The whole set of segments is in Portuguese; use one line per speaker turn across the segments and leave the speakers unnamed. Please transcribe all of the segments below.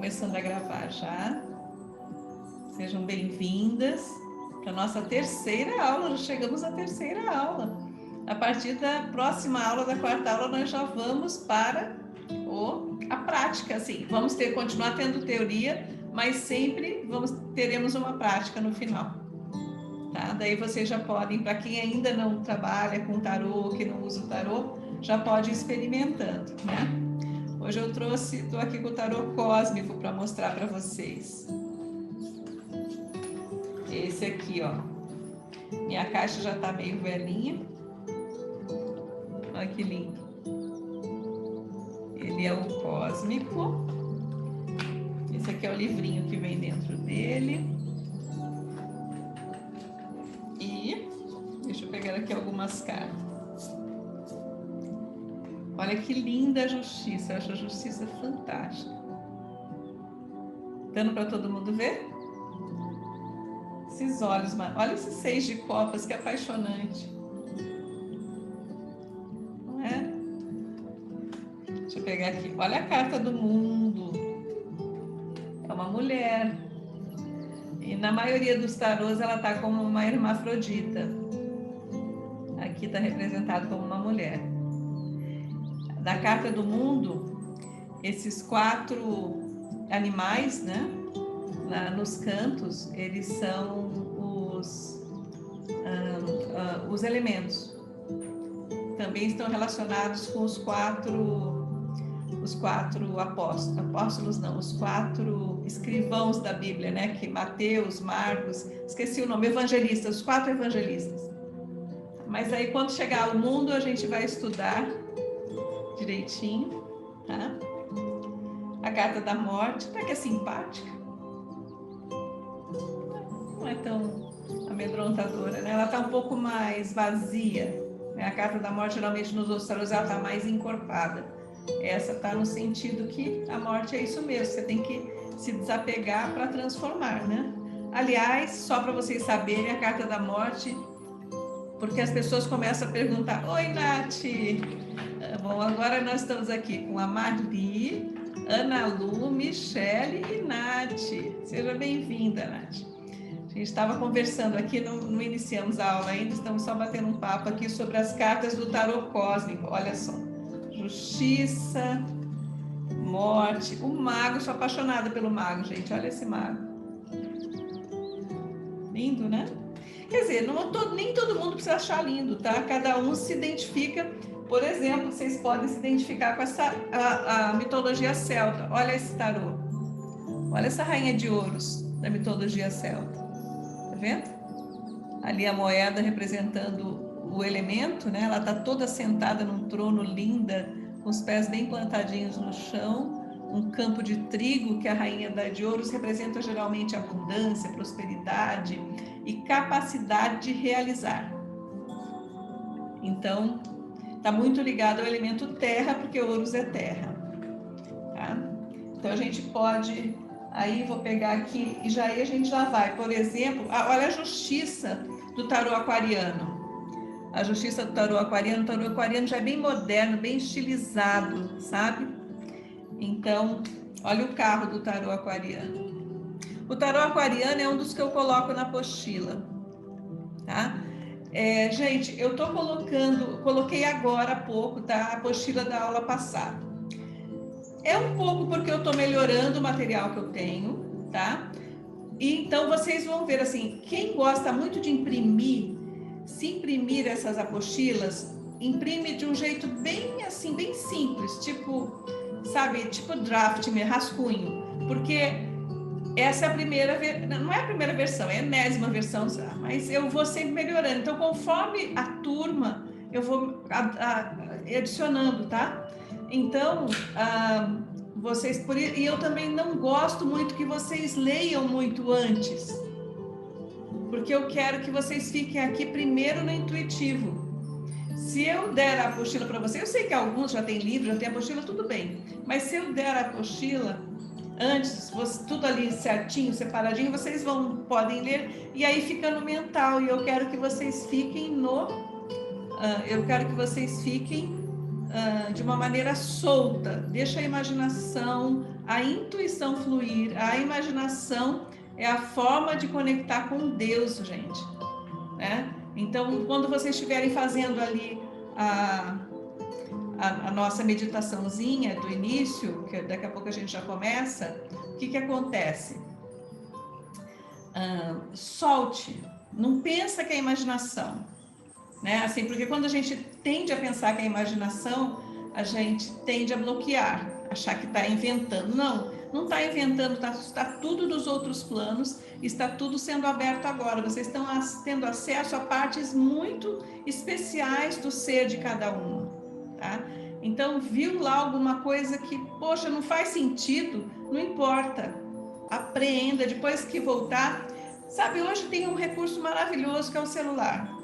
começando a gravar já. Sejam bem-vindas para a nossa terceira aula. Já chegamos à terceira aula. A partir da próxima aula, da quarta aula, nós já vamos para a prática. Assim, vamos continuar tendo teoria, mas sempre teremos uma prática no final. Tá? Daí vocês já podem, para quem ainda não trabalha com tarô, que não usa o tarô, já pode ir experimentando, né? Hoje eu estou aqui com o tarô cósmico para mostrar para vocês. Esse aqui, ó. Minha caixa já está meio velhinha. Olha que lindo. Ele é o cósmico. Esse aqui é o livrinho que vem dentro dele. E deixa eu pegar aqui algumas cartas. Olha que linda a justiça. Eu acho a justiça fantástica. Dando para todo mundo ver? Esses olhos, olha esses 6 de copas, que apaixonante. Não é? Deixa eu pegar aqui. Olha a carta do mundo. É uma mulher. E na maioria dos tarôs ela está como uma hermafrodita. Aqui está representado como uma mulher. Da carta do mundo, esses 4 animais, né? Nos cantos, eles são os elementos. Também estão relacionados com os 4 apóstolos não, os 4 escrivãos da Bíblia, né? Que Mateus, Marcos, esqueci o nome, evangelistas, os 4 evangelistas. Mas aí quando chegar ao mundo a gente vai estudar direitinho, tá? A carta da morte, tá que é simpática. Não é tão amedrontadora, né? Ela tá um pouco mais vazia, né? A carta da morte geralmente nos outros tarôs ela tá mais encorpada. Essa tá no sentido que a morte é isso mesmo, você tem que se desapegar para transformar, né? Aliás, só para vocês saberem, a carta da morte, porque as pessoas começam a perguntar: oi, Nath! Bom, agora nós estamos aqui com a Marli, Ana Lu, Michele e Nath. Seja bem-vinda, Nath. A gente estava conversando aqui, não iniciamos a aula ainda, estamos só batendo um papo aqui sobre as cartas do tarô cósmico. Olha só, justiça, morte, o mago, sou apaixonada pelo mago, gente, olha esse mago. Lindo, né? Quer dizer, nem todo mundo precisa achar lindo, tá? Cada um se identifica. Por exemplo, vocês podem se identificar com a mitologia celta. Olha esse tarô. Olha essa rainha de ouros da mitologia celta. Tá vendo? Ali a moeda representando o elemento, né? Ela está toda sentada num trono linda, com os pés bem plantadinhos no chão. Um campo de trigo, que a rainha de ouros representa geralmente abundância, prosperidade e capacidade de realizar. Então, está muito ligado ao elemento terra, porque ouros é terra. Tá? Então, a gente pode... Aí, vou pegar aqui e aí a gente já vai. Por exemplo, olha a justiça do tarô aquariano. A justiça do tarô aquariano. O tarô aquariano já é bem moderno, bem estilizado, sabe? Então, olha o carro do tarô aquariano. O tarô aquariano é um dos que eu coloco na apostila. Tá? Gente, eu tô coloquei agora há pouco, tá? A apostila da aula passada. É um pouco porque eu tô melhorando o material que eu tenho, tá? E então vocês vão ver assim, quem gosta muito de imprimir, se imprimir essas apostilas, imprime de um jeito bem assim, bem simples, tipo, sabe, tipo draft, rascunho, porque essa é a primeira, não é a primeira versão, é a 10ª versão, mas eu vou sempre melhorando. Então, conforme a turma, eu vou adicionando, tá? Então, e eu também não gosto muito que vocês leiam muito antes, porque eu quero que vocês fiquem aqui primeiro no intuitivo. Se eu der a apostila para vocês, eu sei que alguns já têm livro, já tem apostila, tudo bem, mas se eu der a apostila antes, tudo ali certinho, separadinho, vocês podem ler e aí fica no mental. E eu quero que vocês fiquem de uma maneira solta, deixa a imaginação, a intuição fluir. A imaginação é a forma de conectar com Deus, gente, né? Então, quando vocês estiverem fazendo ali a nossa meditaçãozinha do início, que daqui a pouco a gente já começa, o que acontece? Solte, não pensa que é imaginação, né? Assim, porque quando a gente tende a pensar que é imaginação, a gente tende a bloquear, achar que está inventando. Não está inventando, está tudo dos outros planos, está tudo sendo aberto agora. Vocês estão tendo acesso a partes muito especiais do ser de cada um, tá? Então, viu lá alguma coisa que, poxa, não faz sentido, não importa, apreenda, depois que voltar. Sabe, hoje tem um recurso maravilhoso que é o celular.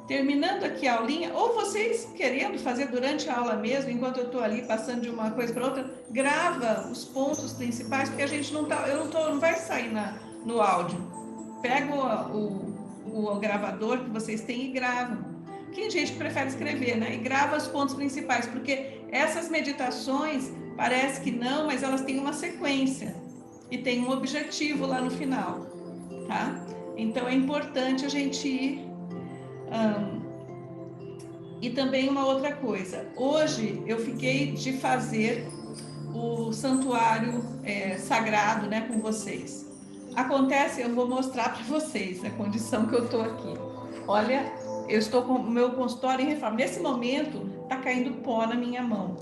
Terminando aqui a aulinha, ou vocês querendo fazer durante a aula mesmo, enquanto eu estou ali passando de uma coisa para outra, grava os pontos principais, porque a gente não vai sair no áudio. Pega o gravador que vocês têm e gravam. Tem gente que prefere escrever, né? E grava os pontos principais, porque essas meditações, parece que não, mas elas têm uma sequência e tem um objetivo lá no final, tá? Então é importante a gente ir. E também uma outra coisa, hoje eu fiquei de fazer o santuário sagrado, né, com vocês. Acontece, eu vou mostrar para vocês a condição que eu estou aqui. Olha, eu estou com o meu consultório em reforma. Nesse momento, está caindo pó na minha mão,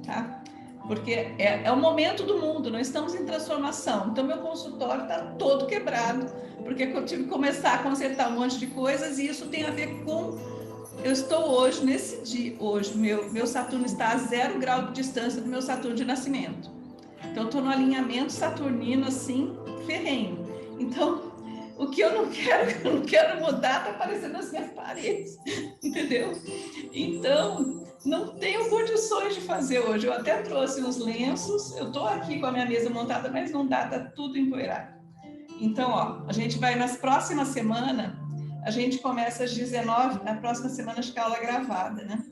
tá? Porque é o momento do mundo, nós estamos em transformação. Então, meu consultório está todo quebrado, porque eu tive que começar a consertar um monte de coisas e isso tem a ver com... Eu estou hoje, nesse dia, hoje, meu Saturno está a 0 grau de distância do meu Saturno de nascimento. Então, eu estou no alinhamento saturnino, assim, ferrenho. Então, o que eu não quero mudar, está aparecendo nas minhas paredes, entendeu? Então, não tenho condições de fazer hoje. Eu até trouxe uns lenços, eu estou aqui com a minha mesa montada, mas não dá, está tudo empoeirado. Então, ó, a gente vai nas próximas semanas, a gente começa às 19, na próxima semana acho que é aula gravada, né?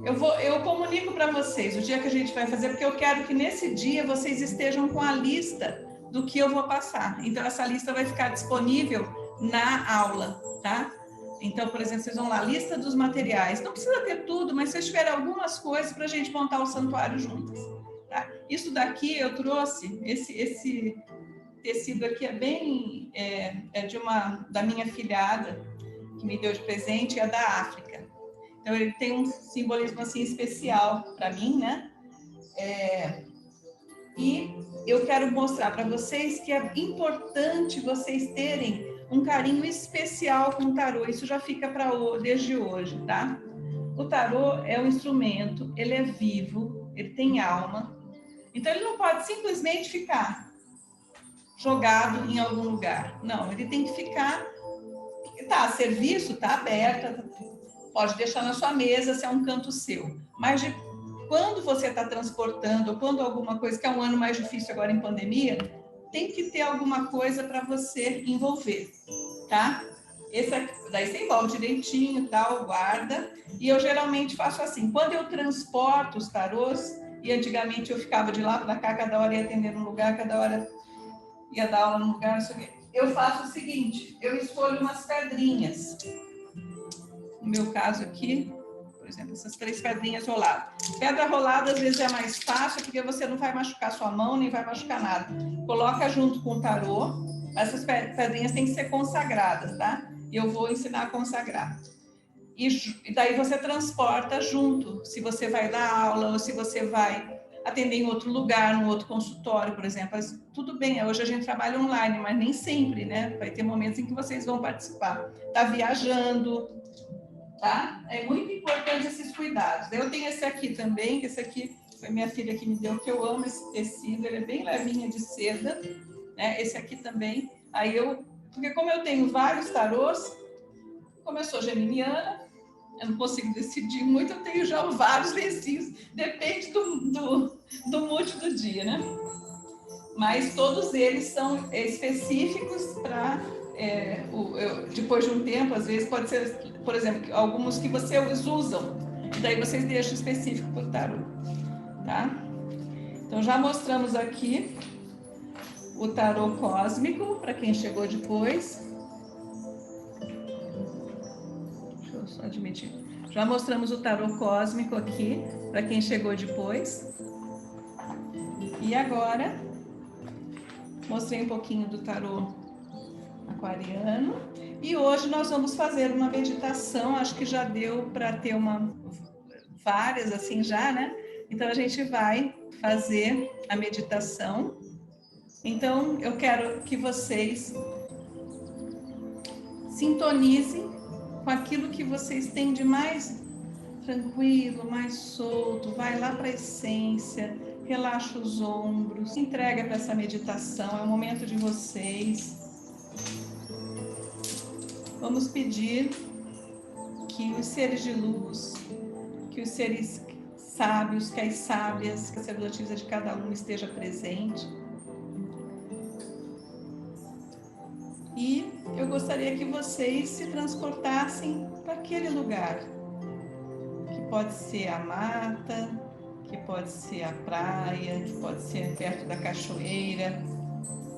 Eu comunico para vocês o dia que a gente vai fazer, porque eu quero que nesse dia vocês estejam com a lista do que eu vou passar. Então, essa lista vai ficar disponível na aula, tá? Então, por exemplo, vocês vão lá, lista dos materiais. Não precisa ter tudo, mas se vocês tiverem algumas coisas para a gente montar o santuário juntos, tá? Isso daqui eu trouxe, esse tecido aqui é bem... da minha filhada, que me deu de presente, é da África. Então, ele tem um simbolismo, assim, especial para mim, né? E eu quero mostrar para vocês que é importante vocês terem um carinho especial com o tarô. Isso já fica desde hoje, tá? O tarô é um instrumento, ele é vivo, ele tem alma. Então, ele não pode simplesmente ficar jogado em algum lugar. Não, ele tem que ficar... Tá a serviço, tá aberta, pode deixar na sua mesa se é um canto seu. Mas quando você está transportando, ou quando alguma coisa, que é um ano mais difícil agora em pandemia, tem que ter alguma coisa para você envolver, tá? Esse aqui, daí você envolve direitinho, tal, guarda. E eu geralmente faço assim, quando eu transporto os tarôs, e antigamente eu ficava de lá para cá, cada hora ia atender num lugar, cada hora ia dar aula num lugar, não sei o quê. Eu faço o seguinte, eu escolho umas pedrinhas. No meu caso aqui, por exemplo, essas 3 pedrinhas roladas. Pedra rolada às vezes é mais fácil, porque você não vai machucar sua mão, nem vai machucar nada. Coloca junto com o tarô. Essas pedrinhas têm que ser consagradas, tá? E eu vou ensinar a consagrar. E daí você transporta junto, se você vai dar aula ou se você vai atender em outro lugar, num outro consultório, por exemplo. Mas, tudo bem, hoje a gente trabalha online, mas nem sempre, né? Vai ter momentos em que vocês vão participar. Tá viajando, tá? É muito importante esses cuidados. Eu tenho esse aqui também, que esse aqui foi minha filha que me deu, que eu amo esse tecido, ele é bem levinho de seda, né? Esse aqui também. Aí porque como eu tenho vários tarôs, como eu sou geminiana, eu não consigo decidir muito, eu tenho já vários lencinhos, depende do mood do dia, né? Mas todos eles são específicos para depois de um tempo, às vezes pode ser, por exemplo, alguns que vocês usam, e daí vocês deixam específico para o tarô, tá? Então já mostramos aqui o tarô cósmico para quem chegou depois. Deixa eu só admitir. Já mostramos o tarô cósmico aqui para quem chegou depois. E agora mostrei um pouquinho do tarô aquariano. E hoje nós vamos fazer uma meditação. Acho que já deu para ter várias assim já, né? Então a gente vai fazer a meditação. Então eu quero que vocês sintonizem com aquilo que vocês têm de mais tranquilo, mais solto. Vai lá para a essência, relaxa os ombros, se entrega para essa meditação. É o momento de vocês. Vamos pedir que os seres de luz, que os seres sábios, que as sábias, que a sacerdotisa de cada um esteja presente. E eu gostaria que vocês se transportassem para aquele lugar, que pode ser a mata, que pode ser a praia, que pode ser perto da cachoeira,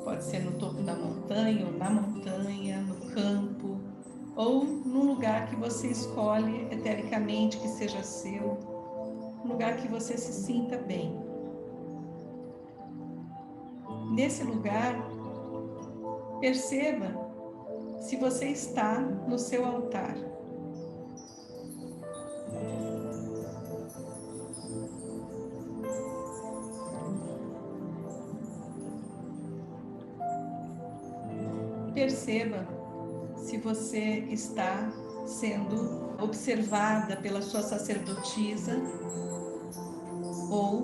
pode ser no topo da montanha, ou na montanha, no campo, ou num lugar que você escolhe etericamente, que seja seu, um lugar que você se sinta bem. Nesse lugar, perceba se você está no seu altar. Perceba se você está sendo observada pela sua sacerdotisa ou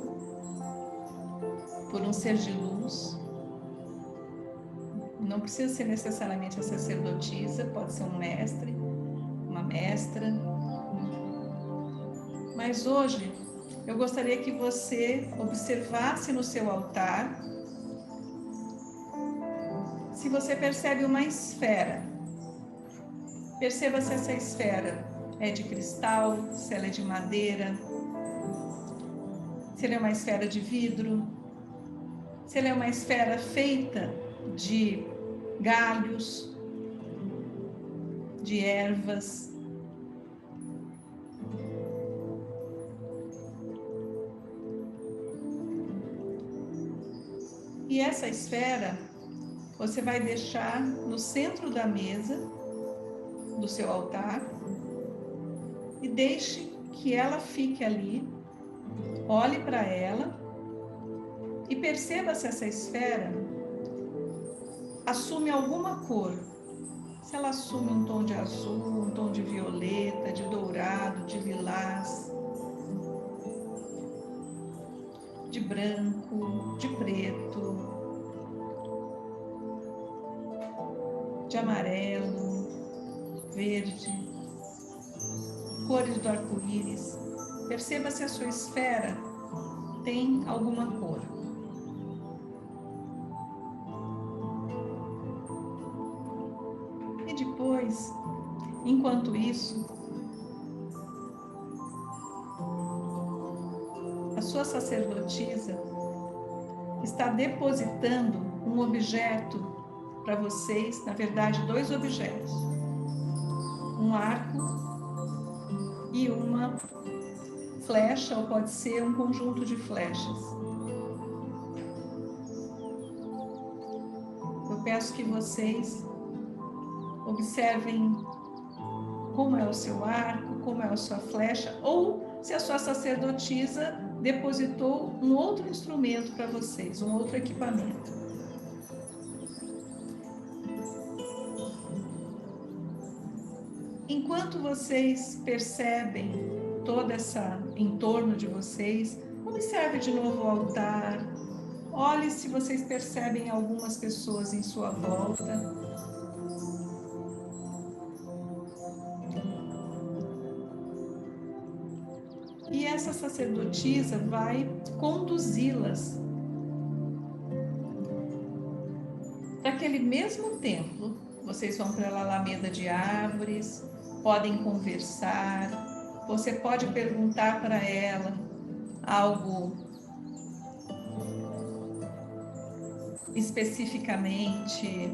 por um ser de luz. Não precisa ser necessariamente a sacerdotisa, pode ser um mestre, uma mestra. Mas hoje eu gostaria que você observasse no seu altar se você percebe uma esfera. Perceba se essa esfera é de cristal, se ela é de madeira, se ela é uma esfera de vidro, se ela é uma esfera feita de galhos, de ervas. E essa esfera você vai deixar no centro da mesa do seu altar e deixe que ela fique ali. Olhe para ela e perceba se essa esfera assume alguma cor. Se ela assume um tom de azul, um tom de violeta, de dourado, de lilás, de branco, de preto, de amarelo, verde, cores do arco-íris. Perceba se a sua esfera tem alguma cor. E depois, enquanto isso, a sua sacerdotisa está depositando um objeto para vocês, na verdade, 2 objetos. Um arco e uma flecha, ou pode ser um conjunto de flechas. Eu peço que vocês observem como é o seu arco, como é a sua flecha, ou se a sua sacerdotisa depositou um outro instrumento para vocês, um outro equipamento. Enquanto vocês percebem toda essa entorno de vocês, observe de novo o altar, olhe se vocês percebem algumas pessoas em sua volta. E essa sacerdotisa vai conduzi-las para aquele mesmo templo vocês vão para a alameda de árvores, podem conversar, você pode perguntar para ela algo especificamente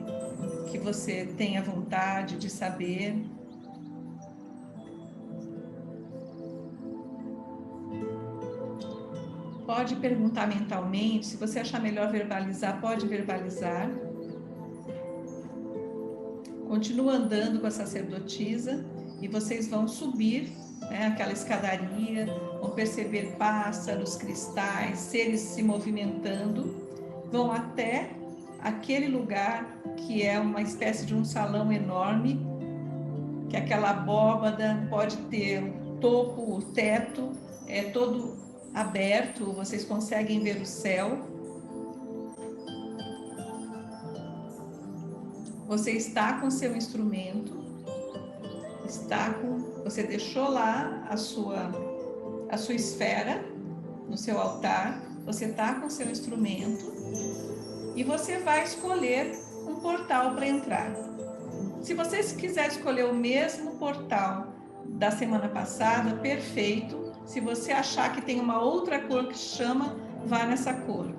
que você tenha vontade de saber. Pode perguntar mentalmente, se você achar melhor verbalizar, pode verbalizar. Continua andando com a sacerdotisa e vocês vão subir, né, aquela escadaria, vão perceber pássaros, cristais, seres se movimentando, vão até aquele lugar que é uma espécie de um salão enorme, que aquela abóbada pode ter o topo, o teto, é todo aberto, vocês conseguem ver o céu. Você está com seu instrumento, você deixou lá a sua esfera no seu altar, você está com seu instrumento e você vai escolher um portal para entrar. Se você quiser escolher o mesmo portal da semana passada, perfeito. Se você achar que tem uma outra cor que chama, vá nessa cor.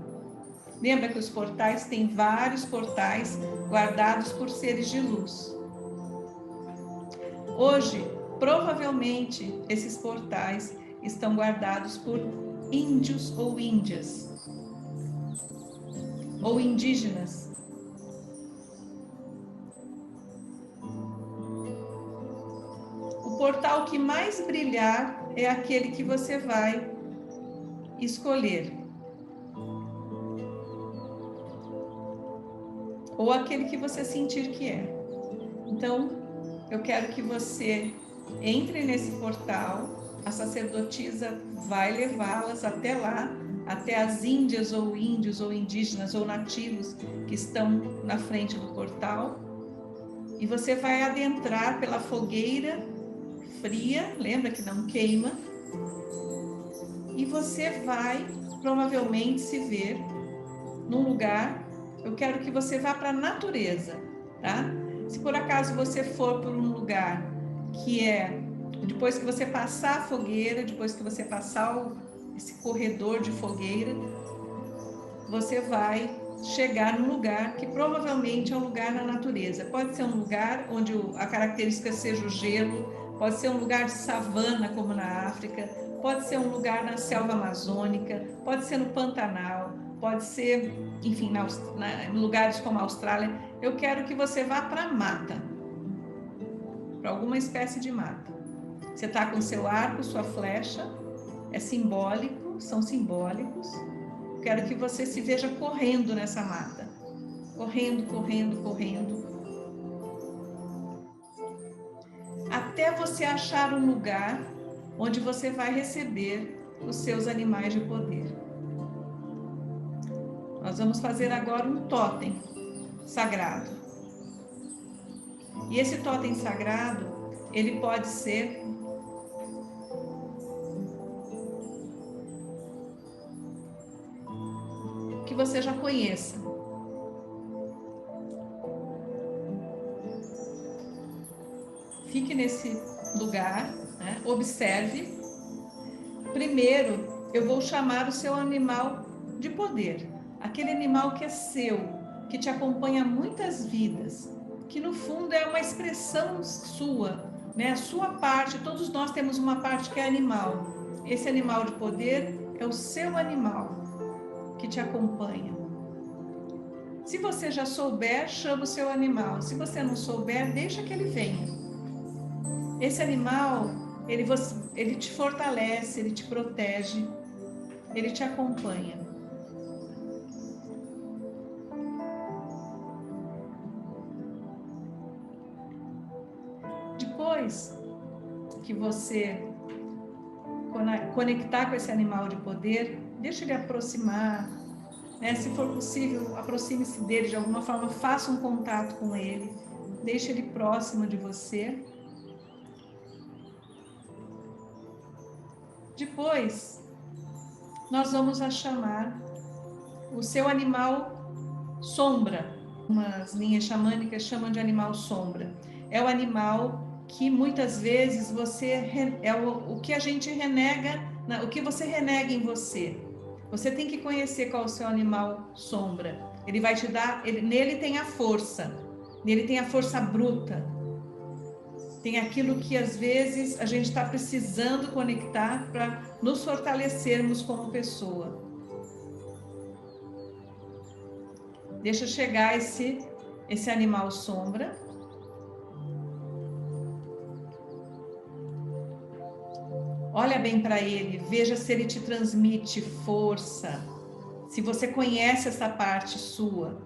Lembra que os portais têm vários portais guardados por seres de luz. Hoje, provavelmente, esses portais estão guardados por índios ou índias, ou indígenas. O portal que mais brilhar é aquele que você vai escolher. Ou aquele que você sentir que é. Então, eu quero que você entre nesse portal, a sacerdotisa vai levá-las até lá, até as índias ou índios ou indígenas ou nativos que estão na frente do portal. E você vai adentrar pela fogueira fria, lembra que não queima, e você vai provavelmente se ver num lugar. Eu quero que você vá para a natureza, tá? Se por acaso você for por um lugar que é, depois que você passar a fogueira, depois que você passar esse corredor de fogueira, você vai chegar num lugar que provavelmente é um lugar na natureza. Pode ser um lugar onde a característica seja o gelo, pode ser um lugar de savana, como na África, pode ser um lugar na selva amazônica, pode ser no Pantanal, pode ser, enfim, em lugares como a Austrália. Eu quero que você vá para a mata, para alguma espécie de mata. Você está com seu arco, sua flecha, é simbólico, são simbólicos. Eu quero que você se veja correndo nessa mata, correndo, correndo, correndo, até você achar um lugar onde você vai receber os seus animais de poder. Nós vamos fazer agora um totem sagrado. E esse totem sagrado, ele pode ser que você já conheça. Fique nesse lugar, né? Observe. Primeiro, eu vou chamar o seu animal de poder. Aquele animal que é seu, que te acompanha muitas vidas, que no fundo é uma expressão sua, né? A sua parte, todos nós temos uma parte que é animal. Esse animal de poder é o seu animal que te acompanha. Se você já souber, chama o seu animal. Se você não souber, deixa que ele venha. Esse animal, ele te fortalece, ele te protege, ele te acompanha. Depois que você conectar com esse animal de poder, deixa ele aproximar, né? Se for possível, aproxime-se dele de alguma forma, faça um contato com ele, deixe ele próximo de você. Depois, nós vamos chamar o seu animal sombra, Umas linhas xamânicas chamam de animal sombra. É o animal que muitas vezes é o que a gente renega, o que você renega em você. Você tem que conhecer qual é o seu animal sombra. Ele vai te dar, nele tem a força, nele tem a força bruta. Tem aquilo que às vezes a gente está precisando conectar para nos fortalecermos como pessoa. Deixa chegar esse animal sombra. Olha bem para ele, veja se ele te transmite força, se você conhece essa parte sua.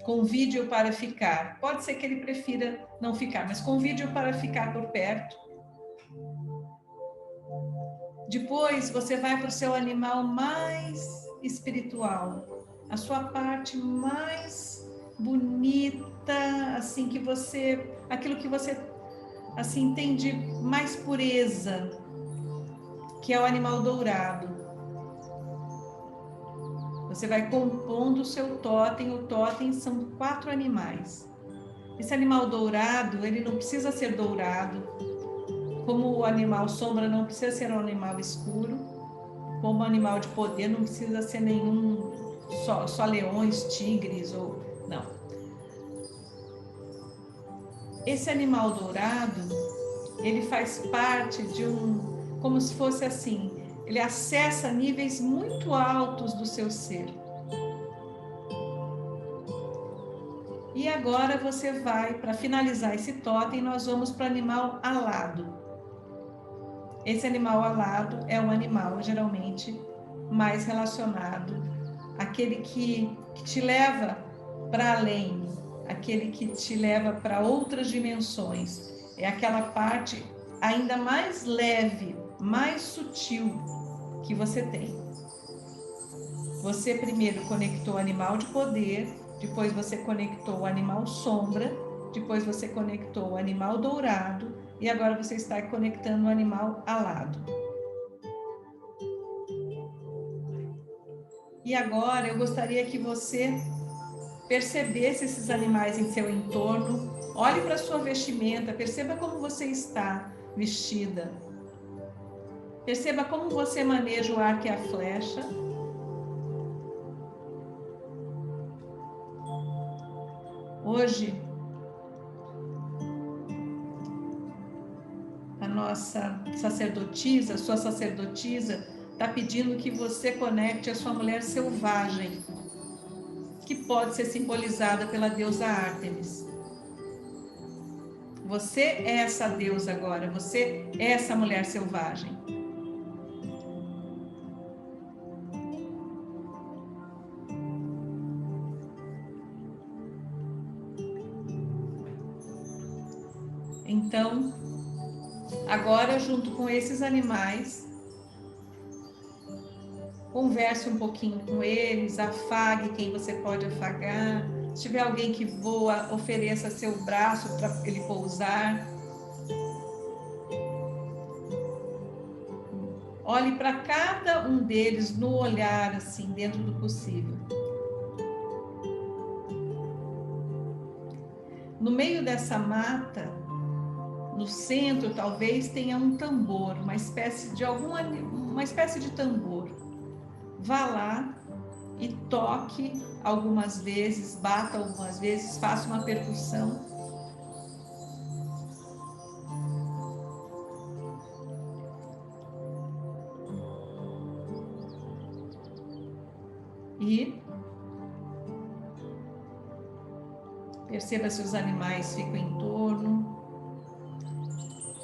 Convide-o para ficar. Pode ser que ele prefira não ficar, mas convide-o para ficar por perto. Depois você vai para o seu animal mais espiritual, a sua parte mais bonita, assim que você, aquilo que você assim tem de mais pureza, que é o animal dourado. Você vai compondo o seu totem. O totem são 4 animais. Esse animal dourado, ele não precisa ser dourado, como o animal sombra não precisa ser um animal escuro, como animal de poder não precisa ser nenhum só leões, tigres ou não. Esse animal dourado, ele faz parte de como se fosse assim, ele acessa níveis muito altos do seu ser. E agora você vai, para finalizar esse totem, nós vamos para o animal alado. Esse animal alado é um animal geralmente mais relacionado àquele que te leva para além, aquele que te leva para outras dimensões. É aquela parte ainda mais leve, mais sutil que você tem. Você primeiro conectou o animal de poder, depois você conectou o animal sombra, depois você conectou o animal dourado e agora você está conectando o animal alado. E agora eu gostaria que você percebesse esses animais em seu entorno. Olhe para a sua vestimenta, perceba como você está vestida. Perceba como você maneja o arco e a flecha. Hoje, a nossa sacerdotisa, a sua sacerdotisa, está pedindo que você conecte a sua mulher selvagem, que pode ser simbolizada pela deusa Ártemis. Você é essa deusa agora, você é essa mulher selvagem. Então, agora, junto com esses animais, converse um pouquinho com eles, afague quem você pode afagar. Se tiver alguém que voa, ofereça seu braço para ele pousar. Olhe para cada um deles no olhar, assim, dentro do possível. No meio dessa mata, no centro, talvez tenha um tambor, uma espécie de tambor. Vá lá e toque algumas vezes, bata algumas vezes, faça uma percussão. E perceba se os animais ficam em torno.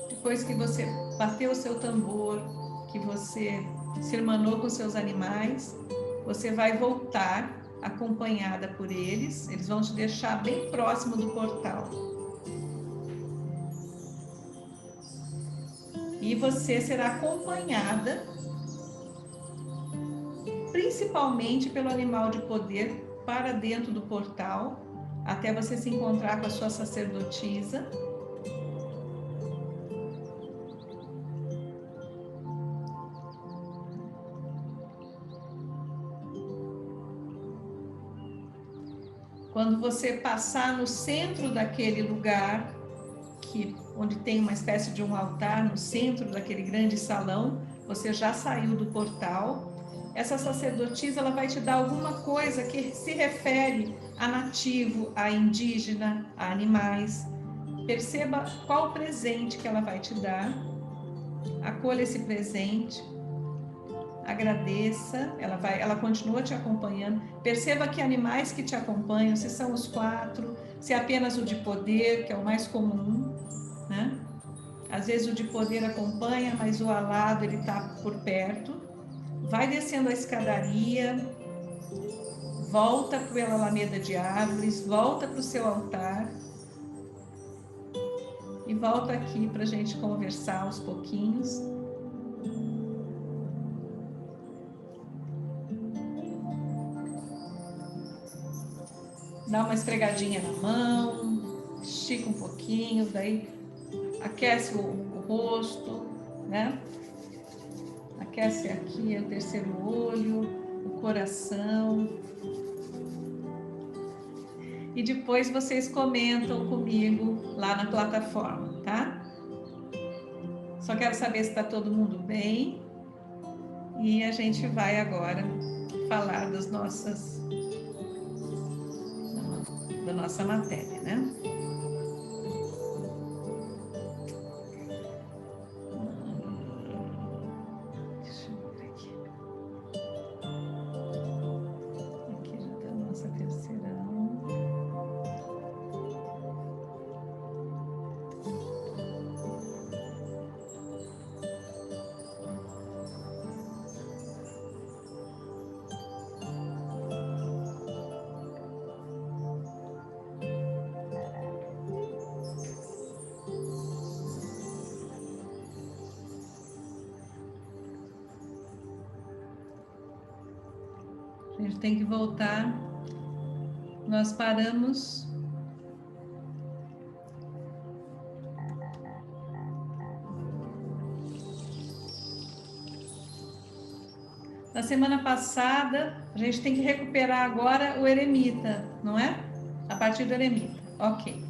Depois que você bateu o seu tambor, que você se irmanou com seus animais, você vai voltar acompanhada por eles. Eles vão te deixar bem próximo do portal. E você será acompanhada principalmente pelo animal de poder para dentro do portal, até você se encontrar com a sua sacerdotisa. Quando você passar no centro daquele lugar, onde tem uma espécie de um altar no centro daquele grande salão, você já saiu do portal. Essa sacerdotisa, ela vai te dar alguma coisa que se refere a nativo, a indígena, a animais. Perceba qual presente que ela vai te dar. Acolha esse presente. Agradeça. Ela continua te acompanhando. Perceba que animais que te acompanham, se são os 4, se é apenas o de poder, que é o mais comum, né? Às vezes o de poder acompanha, mas o alado ele está por perto. Vai descendo a escadaria, volta pela alameda de árvores, volta para o seu altar e volta aqui para a gente conversar aos pouquinhos. Dá uma esfregadinha na mão, estica um pouquinho, daí aquece o rosto, né? Aquece aqui o terceiro olho, o coração. E depois vocês comentam comigo lá na plataforma, tá? Só quero saber se está todo mundo bem. E a gente vai agora falar da nossa matéria, né? Deixa eu ver aqui. Aqui já está a nossa terceirão. A gente tem que voltar. Nós paramos na semana passada. A gente tem que recuperar agora o eremita, não é? A partir do eremita. Ok.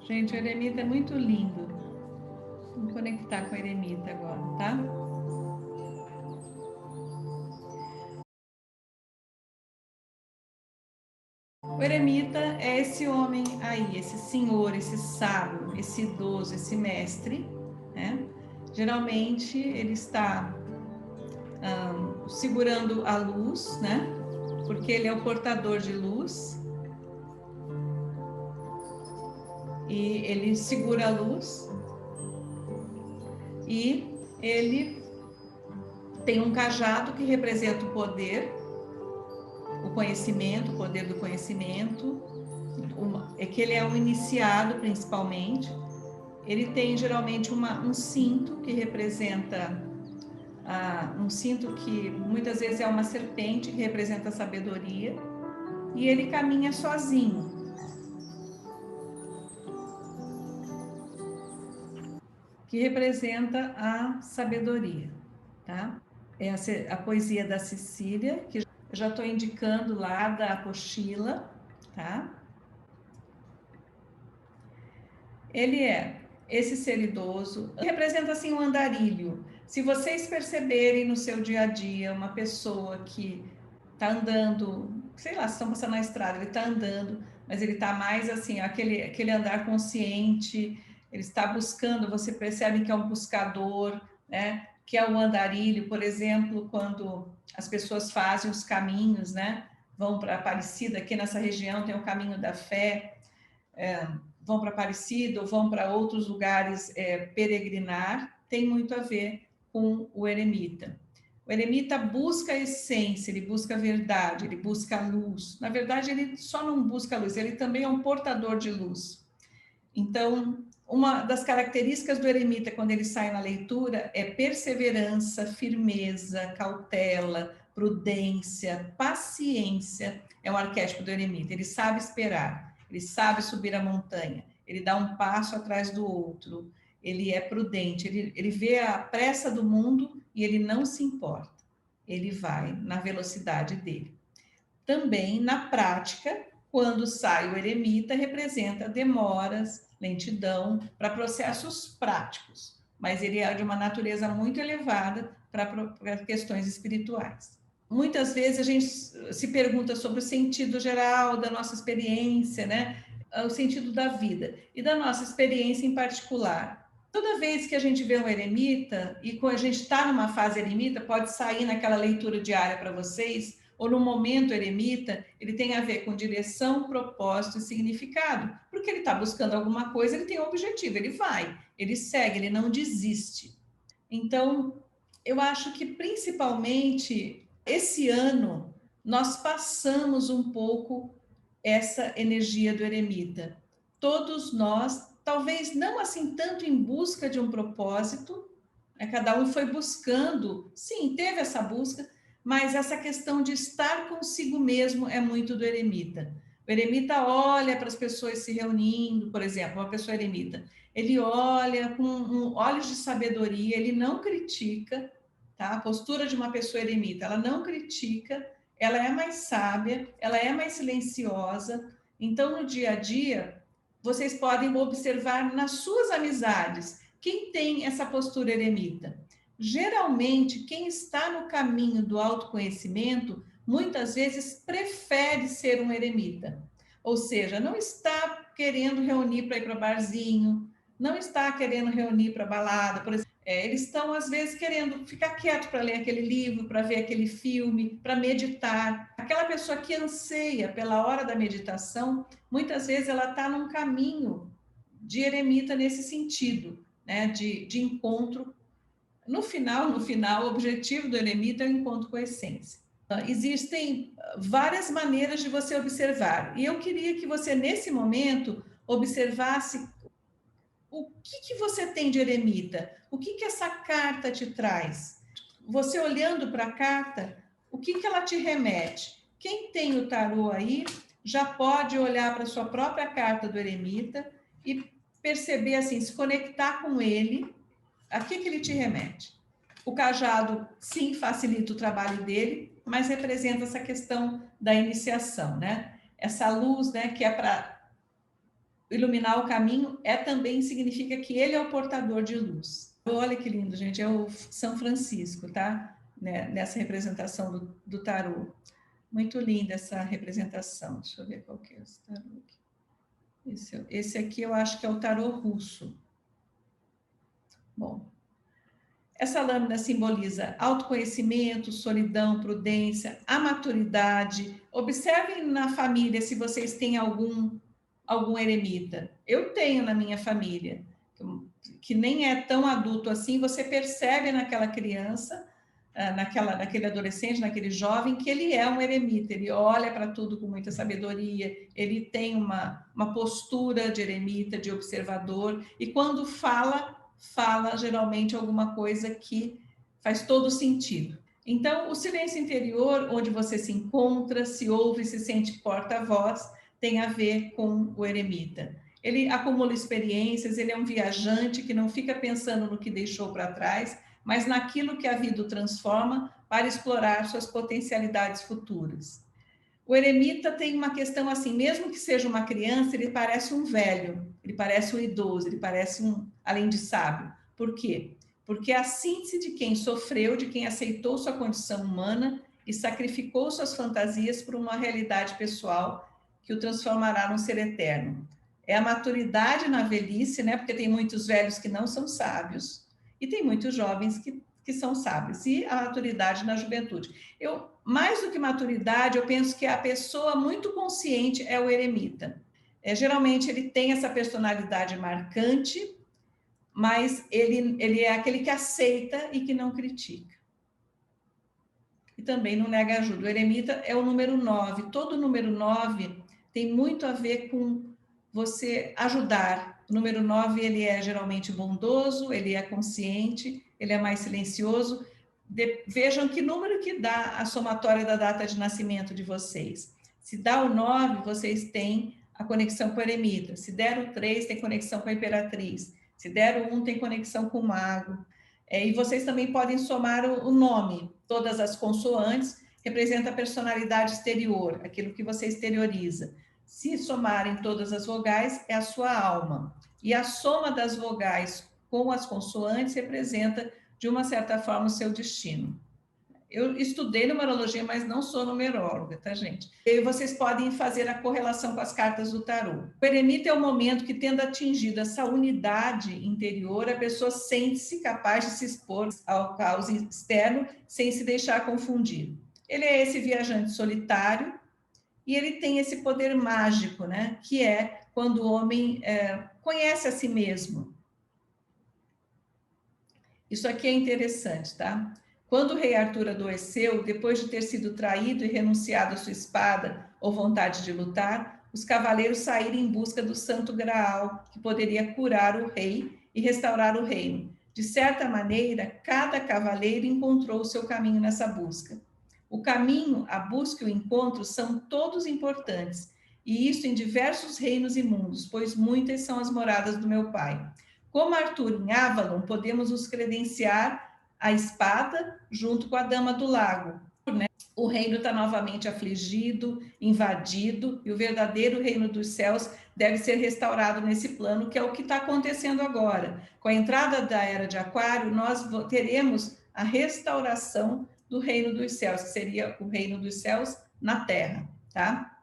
Gente, o eremita é muito lindo. Vamos conectar com o eremita agora, tá? O eremita é esse homem aí, esse senhor, esse sábio, esse idoso, esse mestre, né? Geralmente ele está segurando a luz, né? Porque ele é o portador de luz. E ele segura a luz e ele tem um cajado que representa o poder, o conhecimento, o poder do conhecimento, é que ele é um iniciado principalmente. Ele tem geralmente um cinto que representa, um cinto que muitas vezes é uma serpente que representa a sabedoria, e ele caminha sozinho. Que representa a sabedoria, tá? É a poesia da Cecília, que eu já estou indicando lá da apostila, tá? Ele é esse ser idoso, representa assim um andarilho. Se vocês perceberem no seu dia a dia uma pessoa que está andando, sei lá, se estão passando na estrada, ele está andando, mas ele está mais assim, aquele andar consciente, ele está buscando, você percebe que é um buscador, né? Que é o andarilho, por exemplo, quando as pessoas fazem os caminhos, né? Vão para Aparecida, aqui nessa região tem o Caminho da Fé, vão para Aparecida ou vão para outros lugares peregrinar, tem muito a ver com o eremita. O eremita busca a essência, ele busca a verdade, ele busca a luz. Na verdade, ele só não busca a luz, ele também é um portador de luz. Então, uma das características do eremita quando ele sai na leitura é perseverança, firmeza, cautela, prudência, paciência. É o arquétipo do eremita. Ele sabe esperar, ele sabe subir a montanha, ele dá um passo atrás do outro, ele é prudente, ele vê a pressa do mundo e ele não se importa. Ele vai na velocidade dele. Também, na prática, quando sai o eremita, representa demoras, lentidão, para processos práticos, mas ele é de uma natureza muito elevada para questões espirituais. Muitas vezes a gente se pergunta sobre o sentido geral da nossa experiência, né? O sentido da vida e da nossa experiência em particular. Toda vez que a gente vê um eremita, e quando a gente está numa fase eremita, pode sair naquela leitura diária para vocês, ou no momento eremita, ele tem a ver com direção, propósito e significado, porque ele está buscando alguma coisa, ele tem um objetivo, ele vai, ele segue, ele não desiste. Então, eu acho que principalmente esse ano nós passamos um pouco essa energia do eremita. Todos nós, talvez não assim tanto em busca de um propósito, né? Cada um foi buscando, sim, teve essa busca, mas essa questão de estar consigo mesmo é muito do eremita. O eremita olha para as pessoas se reunindo, por exemplo, uma pessoa eremita, ele olha com olhos de sabedoria, ele não critica, tá? A postura de uma pessoa eremita, ela não critica, ela é mais sábia, ela é mais silenciosa. Então, no dia a dia, vocês podem observar nas suas amizades quem tem essa postura eremita. Geralmente, quem está no caminho do autoconhecimento, muitas vezes prefere ser um eremita. Ou seja, não está querendo reunir para ir para o barzinho, não está querendo reunir para balada, por exemplo. Eles estão, às vezes, querendo ficar quieto para ler aquele livro, para ver aquele filme, para meditar. Aquela pessoa que anseia pela hora da meditação, muitas vezes ela está num caminho de eremita nesse sentido, né? De encontro. No final, o objetivo do eremita é o encontro com a essência. Existem várias maneiras de você observar. E eu queria que você, nesse momento, observasse o que você tem de eremita? O que essa carta te traz? Você olhando para a carta, o que ela te remete? Quem tem o tarô aí já pode olhar para a sua própria carta do eremita e perceber, assim, se conectar com ele, a que ele te remete. O cajado, sim, facilita o trabalho dele, mas representa essa questão da iniciação, né? Essa luz, né, que é para iluminar o caminho, também significa que ele é o portador de luz. Olha que lindo, gente, é o São Francisco, tá? Né? Nessa representação do tarô. Muito linda essa representação. Deixa eu ver qual que é esse tarô aqui. Esse aqui eu acho que é o tarô russo. Bom, essa lâmina simboliza autoconhecimento, solidão, prudência, a maturidade. Observem na família se vocês têm algum eremita. Eu tenho na minha família, que nem é tão adulto assim, você percebe naquela criança, naquele adolescente, naquele jovem, que ele é um eremita, ele olha para tudo com muita sabedoria, ele tem uma postura de eremita, de observador, e quando fala geralmente alguma coisa que faz todo sentido. Então, o silêncio interior, onde você se encontra, se ouve, se sente porta-voz, tem a ver com o eremita. Ele acumula experiências, ele é um viajante que não fica pensando no que deixou para trás, mas naquilo que a vida o transforma para explorar suas potencialidades futuras. O eremita tem uma questão assim, mesmo que seja uma criança, ele parece um velho, ele parece um idoso, ele parece além de sábio. Por quê? Porque é a síntese de quem sofreu, de quem aceitou sua condição humana e sacrificou suas fantasias por uma realidade pessoal que o transformará num ser eterno. é a maturidade na velhice, né? Porque tem muitos velhos que não são sábios e tem muitos jovens que são sábios, e a maturidade na juventude. Mais do que maturidade, eu penso que a pessoa muito consciente é o eremita. Geralmente ele tem essa personalidade marcante, mas ele é aquele que aceita e que não critica. E também não nega ajuda. O eremita é o número 9. Todo número 9 tem muito a ver com você ajudar. O número 9, ele é geralmente bondoso, ele é consciente, ele é mais silencioso. Vejam que número que dá a somatória da data de nascimento de vocês. Se dá o 9, vocês têm a conexão com o eremita. Se der o 3, tem conexão com a imperatriz. Se der o 1, tem conexão com o mago. E vocês também podem somar o nome. Todas as consoantes representam a personalidade exterior, aquilo que você exterioriza. Se somarem todas as vogais, é a sua alma. E a soma das vogais com as consoantes representa, de uma certa forma, o seu destino. Eu estudei numerologia, mas não sou numeróloga, tá, gente? E vocês podem fazer a correlação com as cartas do tarô. O eremita é o momento que, tendo atingido essa unidade interior, a pessoa sente-se capaz de se expor ao caos externo sem se deixar confundir. Ele é esse viajante solitário e ele tem esse poder mágico, né? Que é quando o homem conhece a si mesmo. Isso aqui é interessante, tá? Quando o rei Arthur adoeceu, depois de ter sido traído e renunciado à sua espada ou vontade de lutar, os cavaleiros saíram em busca do Santo Graal, que poderia curar o rei e restaurar o reino. De certa maneira, cada cavaleiro encontrou o seu caminho nessa busca. O caminho, a busca e o encontro são todos importantes, e isso em diversos reinos e mundos, pois muitas são as moradas do meu pai. Como Arthur em Avalon, podemos nos credenciar a espada junto com a Dama do Lago. O reino está novamente afligido, invadido, e o verdadeiro reino dos céus deve ser restaurado nesse plano, que é o que está acontecendo agora. Com a entrada da Era de Aquário, nós teremos a restauração do reino dos céus, que seria o reino dos céus na Terra, tá?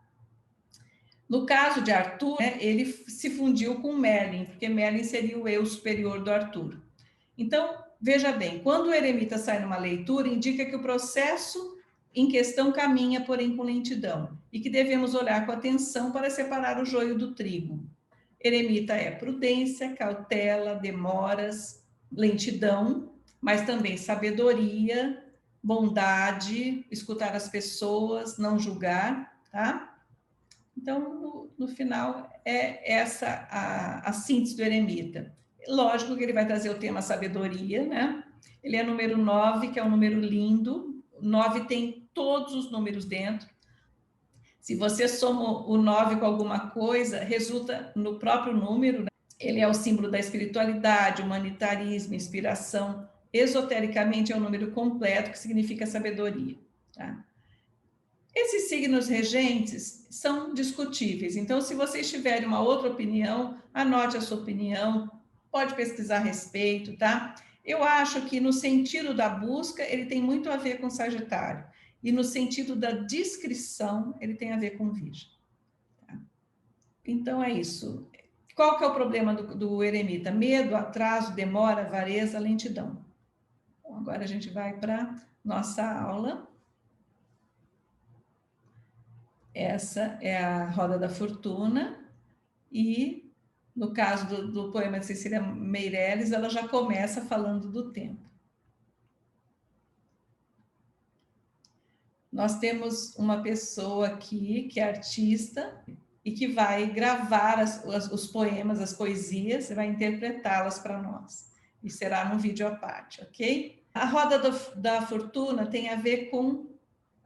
No caso de Arthur, ele se fundiu com Merlin, porque Merlin seria o eu superior do Arthur. Então, veja bem, quando o eremita sai numa leitura, indica que o processo em questão caminha, porém com lentidão, e que devemos olhar com atenção para separar o joio do trigo. Eremita é prudência, cautela, demoras, lentidão, mas também sabedoria, bondade, escutar as pessoas, não julgar, tá? Então, no final, é essa a síntese do eremita. Lógico que ele vai trazer o tema sabedoria, né? Ele é número 9, que é um número lindo. 9 tem todos os números dentro. Se você soma o 9 com alguma coisa, resulta no próprio número, né? Ele é o símbolo da espiritualidade, humanitarismo, inspiração. Esotericamente, é um número completo, que significa sabedoria, tá? Esses signos regentes são discutíveis, então, se vocês tiverem uma outra opinião, anote a sua opinião, pode pesquisar a respeito, tá? Eu acho que no sentido da busca, ele tem muito a ver com Sagitário, e no sentido da descrição, ele tem a ver com Virgem. Tá? Então, é isso. Qual que é o problema do eremita? Medo, atraso, demora, avareza, lentidão. Bom, agora a gente vai para nossa aula. Essa é a Roda da Fortuna, e no caso do poema de Cecília Meirelles, ela já começa falando do tempo. Nós temos uma pessoa aqui que é artista e que vai gravar os poemas, as poesias, e vai interpretá-las para nós. E será num vídeo à parte, ok? A Roda da Fortuna tem a ver com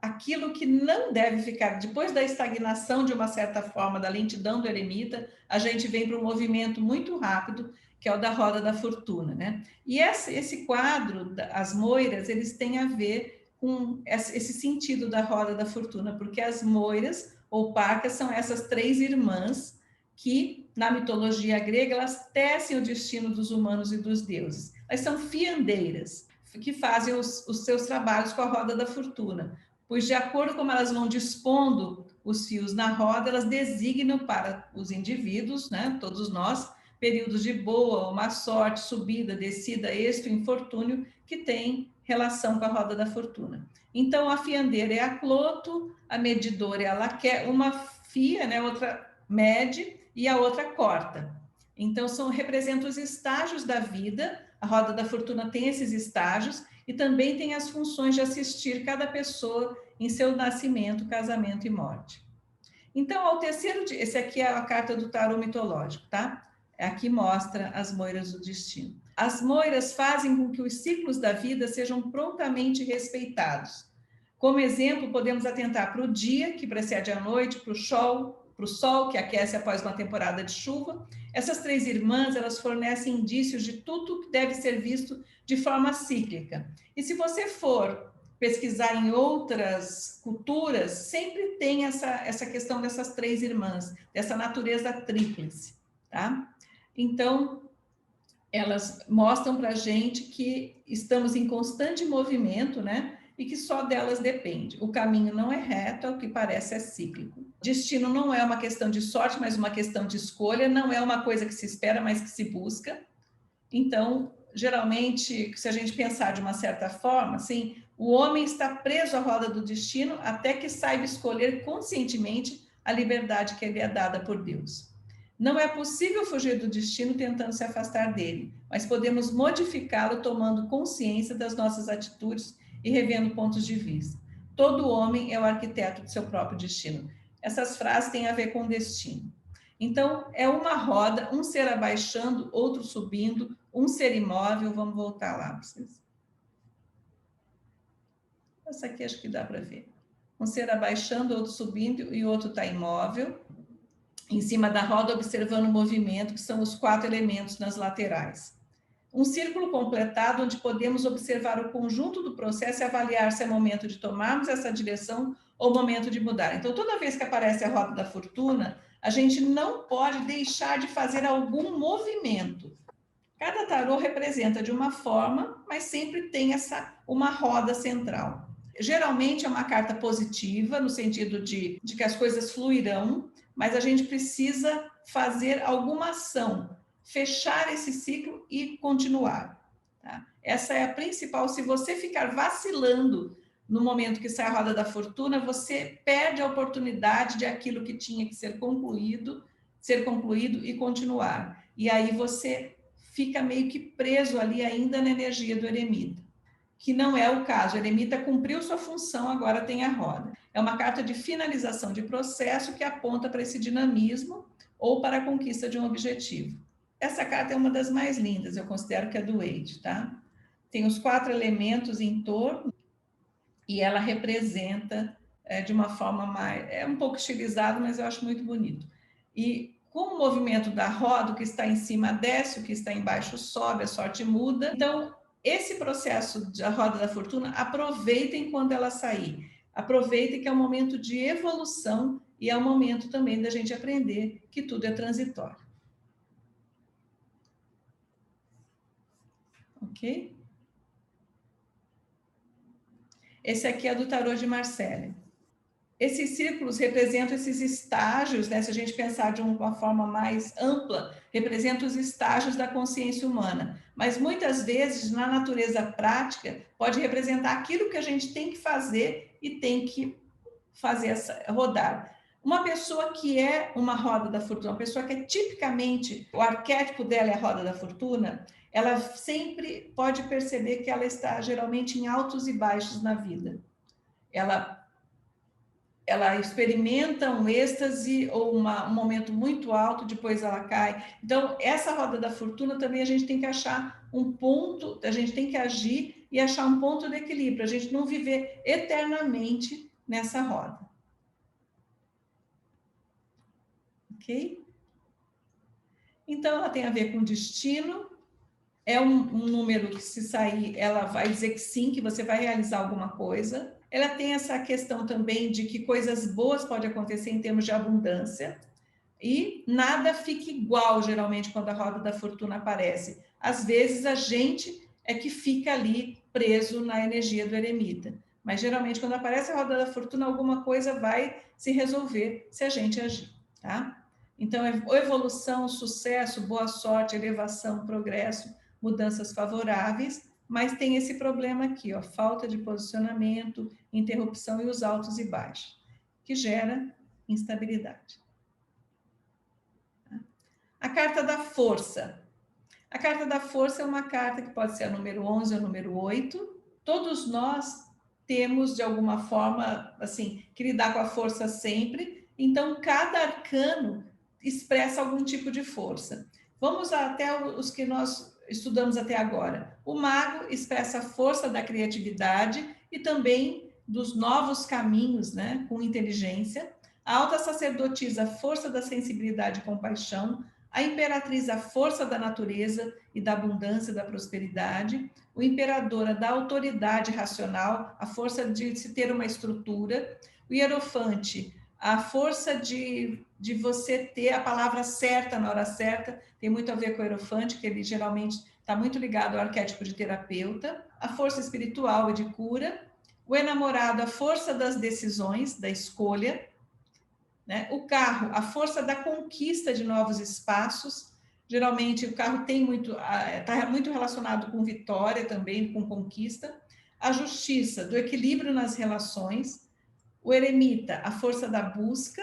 aquilo que não deve ficar. Depois da estagnação, de uma certa forma, da lentidão do eremita, a gente vem para um movimento muito rápido, que é o da Roda da Fortuna, né? E esse quadro, as moiras, eles têm a ver com esse sentido da Roda da Fortuna, porque as moiras, ou parcas, são essas 3 irmãs que, na mitologia grega, elas tecem o destino dos humanos e dos deuses. Elas são fiandeiras, que fazem os seus trabalhos com a Roda da Fortuna, pois de acordo com como elas vão dispondo os fios na roda, elas designam para os indivíduos, né, todos nós, períodos de boa ou má sorte, subida, descida, êxito, infortúnio, que tem relação com a roda da fortuna. Então, a fiandeira é a cloto, a medidora é a laqué, uma fia, né, outra mede e a outra corta. Então, representam os estágios da vida, a roda da fortuna tem esses estágios e também tem as funções de assistir cada pessoa em seu nascimento, casamento e morte. Então, ao terceiro dia, esse aqui é a carta do tarô mitológico, tá? Aqui mostra as moiras do destino. As moiras fazem com que os ciclos da vida sejam prontamente respeitados. Como exemplo, podemos atentar para o dia, que precede a noite, para o sol, que aquece após uma temporada de chuva. Essas três irmãs, elas fornecem indícios de tudo que deve ser visto de forma cíclica. E se você for pesquisar em outras culturas, sempre tem essa questão dessas três irmãs, dessa natureza tríplice, tá? Então, elas mostram para a gente que estamos em constante movimento, né? E que só delas depende. O caminho não é reto, ao que parece é cíclico. Destino não é uma questão de sorte, mas uma questão de escolha, não é uma coisa que se espera, mas que se busca. Então, geralmente, se a gente pensar de uma certa forma, assim, o homem está preso à roda do destino até que saiba escolher conscientemente a liberdade que lhe é dada por Deus. Não é possível fugir do destino tentando se afastar dele, mas podemos modificá-lo tomando consciência das nossas atitudes e revendo pontos de vista. Todo homem é o arquiteto de seu próprio destino. Essas frases têm a ver com destino. Então, é uma roda, um ser abaixando, outro subindo, um ser imóvel. Vamos voltar lá para vocês. Essa aqui acho que dá para ver. Um ser abaixando, outro subindo e o outro está imóvel. Em cima da roda, observando o movimento, que são os 4 elementos nas laterais. Um círculo completado, onde podemos observar o conjunto do processo e avaliar se é momento de tomarmos essa direção ou momento de mudar. Então, toda vez que aparece a roda da fortuna, a gente não pode deixar de fazer algum movimento. Cada tarô representa de uma forma, mas sempre tem uma roda central. Geralmente é uma carta positiva, no sentido de que as coisas fluirão, mas a gente precisa fazer alguma ação, fechar esse ciclo e continuar. Tá? Essa é a principal. Se você ficar vacilando no momento que sai a roda da fortuna, você perde a oportunidade de aquilo que tinha que ser concluído e continuar. E aí você fica meio que preso ali ainda na energia do eremita, que não é o caso. O eremita cumpriu sua função, agora tem a roda. É uma carta de finalização de processo que aponta para esse dinamismo ou para a conquista de um objetivo. Essa carta é uma das mais lindas, eu considero que é do Wade, tá? Tem os 4 elementos em torno e ela representa de uma forma mais... É um pouco estilizado, mas eu acho muito bonito. E com o movimento da roda, o que está em cima desce, o que está embaixo sobe, a sorte muda. Então, esse processo da roda da fortuna, aproveitem quando ela sair. Aproveitem que é um momento de evolução e é um momento também da gente aprender que tudo é transitório. Ok? Esse aqui é do tarô de Marcelle. Esses círculos representam esses estágios, né? Se a gente pensar de uma forma mais ampla, representam os estágios da consciência humana. Mas muitas vezes, na natureza prática, pode representar aquilo que a gente tem que fazer e tem que fazer rodar. Uma pessoa que é uma roda da fortuna, uma pessoa que é tipicamente, o arquétipo dela é a roda da fortuna, ela sempre pode perceber que ela está geralmente em altos e baixos na vida. Ela experimenta um êxtase ou um momento muito alto, depois ela cai. Então, essa roda da fortuna também a gente tem que achar um ponto, a gente tem que agir e achar um ponto de equilíbrio, a gente não viver eternamente nessa roda. Ok? Então, ela tem a ver com destino, é um número que, se sair, ela vai dizer que sim, que você vai realizar alguma coisa. Ela tem essa questão também de que coisas boas podem acontecer em termos de abundância e nada fica igual, geralmente, quando a roda da fortuna aparece. Às vezes, a gente é que fica ali preso na energia do eremita. Mas geralmente quando aparece a roda da fortuna, alguma coisa vai se resolver se a gente agir, tá? Então, evolução, sucesso, boa sorte, elevação, progresso, mudanças favoráveis, mas tem esse problema aqui, ó, falta de posicionamento, interrupção e os altos e baixos, que gera instabilidade. A carta da força. A carta da força é uma carta que pode ser a número 11 ou número 8. Todos nós temos, de alguma forma, assim, que lidar com a força sempre. Então, cada arcano expressa algum tipo de força. Vamos até os que nós estudamos até agora. O mago expressa a força da criatividade e também dos novos caminhos, né, com inteligência. A alta sacerdotisa, a força da sensibilidade e compaixão. A imperatriz, a força da natureza e da abundância e da prosperidade. O imperador, a da autoridade racional, a força de se ter uma estrutura. O hierofante, a força de você ter a palavra certa na hora certa, tem muito a ver com o hierofante, que ele geralmente está muito ligado ao arquétipo de terapeuta. A força espiritual e de cura. O enamorado, a força das decisões, da escolha. Né? O carro, a força da conquista de novos espaços. Geralmente o carro tem está muito relacionado com vitória também, com conquista. A justiça, do equilíbrio nas relações. O eremita, a força da busca,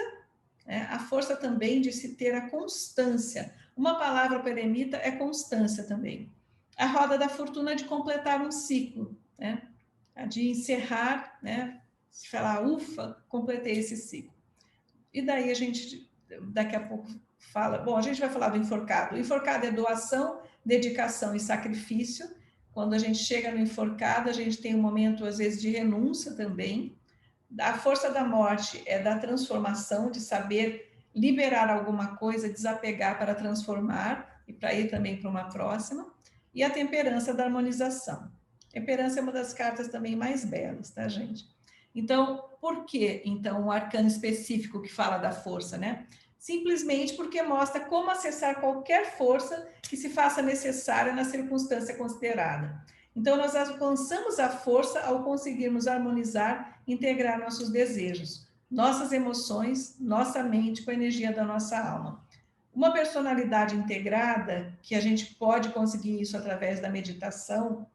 né? A força também de se ter a constância. Uma palavra para eremita é constância também. A roda da fortuna de completar um ciclo, né? De encerrar, né? Se falar, ufa, completei esse ciclo. E daí a gente, daqui a pouco, fala... Bom, a gente vai falar do enforcado. O enforcado é doação, dedicação e sacrifício. Quando a gente chega no enforcado, a gente tem um momento, às vezes, de renúncia também. A força da morte é da transformação, de saber liberar alguma coisa, desapegar para transformar, e para ir também para uma próxima. E a temperança da harmonização. Temperança é uma das cartas também mais belas, tá, gente? Então, por que, então, um arcano específico que fala da força, né? Simplesmente porque mostra como acessar qualquer força que se faça necessária na circunstância considerada. Então, nós alcançamos a força ao conseguirmos harmonizar e integrar nossos desejos, nossas emoções, nossa mente com a energia da nossa alma. Uma personalidade integrada, que a gente pode conseguir isso através da meditação,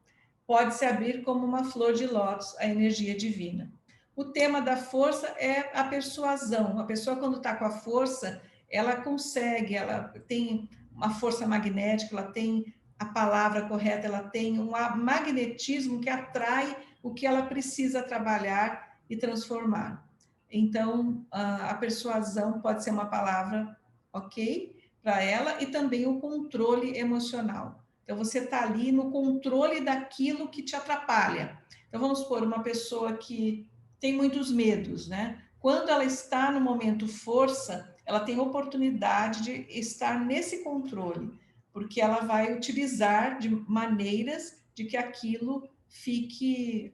pode se abrir como uma flor de lótus, a energia divina. O tema da força é a persuasão. A pessoa, quando está com a força, ela consegue, ela tem uma força magnética, ela tem a palavra correta, ela tem um magnetismo que atrai o que ela precisa trabalhar e transformar. Então, a persuasão pode ser uma palavra, ok, para ela, e também o controle emocional. Então, você está ali no controle daquilo que te atrapalha. Então, vamos supor, uma pessoa que tem muitos medos, né? Quando ela está no momento força, ela tem oportunidade de estar nesse controle, porque ela vai utilizar de maneiras de que aquilo fique,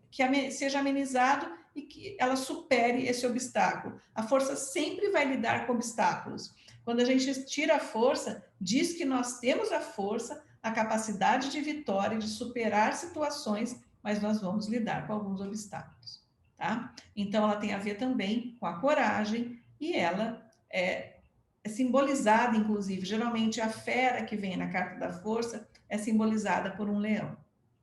seja amenizado e que ela supere esse obstáculo. A força sempre vai lidar com obstáculos. Quando a gente tira a força, diz que nós temos a força, a capacidade de vitória, de superar situações, mas nós vamos lidar com alguns obstáculos, tá? Então, ela tem a ver também com a coragem e ela é simbolizada, inclusive, geralmente a fera que vem na carta da força é simbolizada por um leão,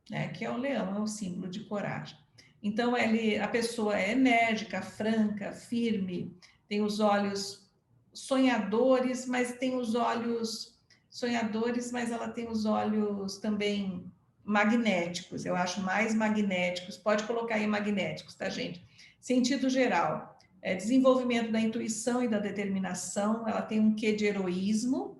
né? Que é o leão, é um símbolo de coragem. Então, a pessoa é enérgica, franca, firme, tem os olhos sonhadores, mas tem os olhos sonhadores, mas ela tem os olhos também magnéticos, eu acho mais magnéticos, pode colocar aí magnéticos, tá, gente? Sentido geral, desenvolvimento da intuição e da determinação, ela tem um quê de heroísmo,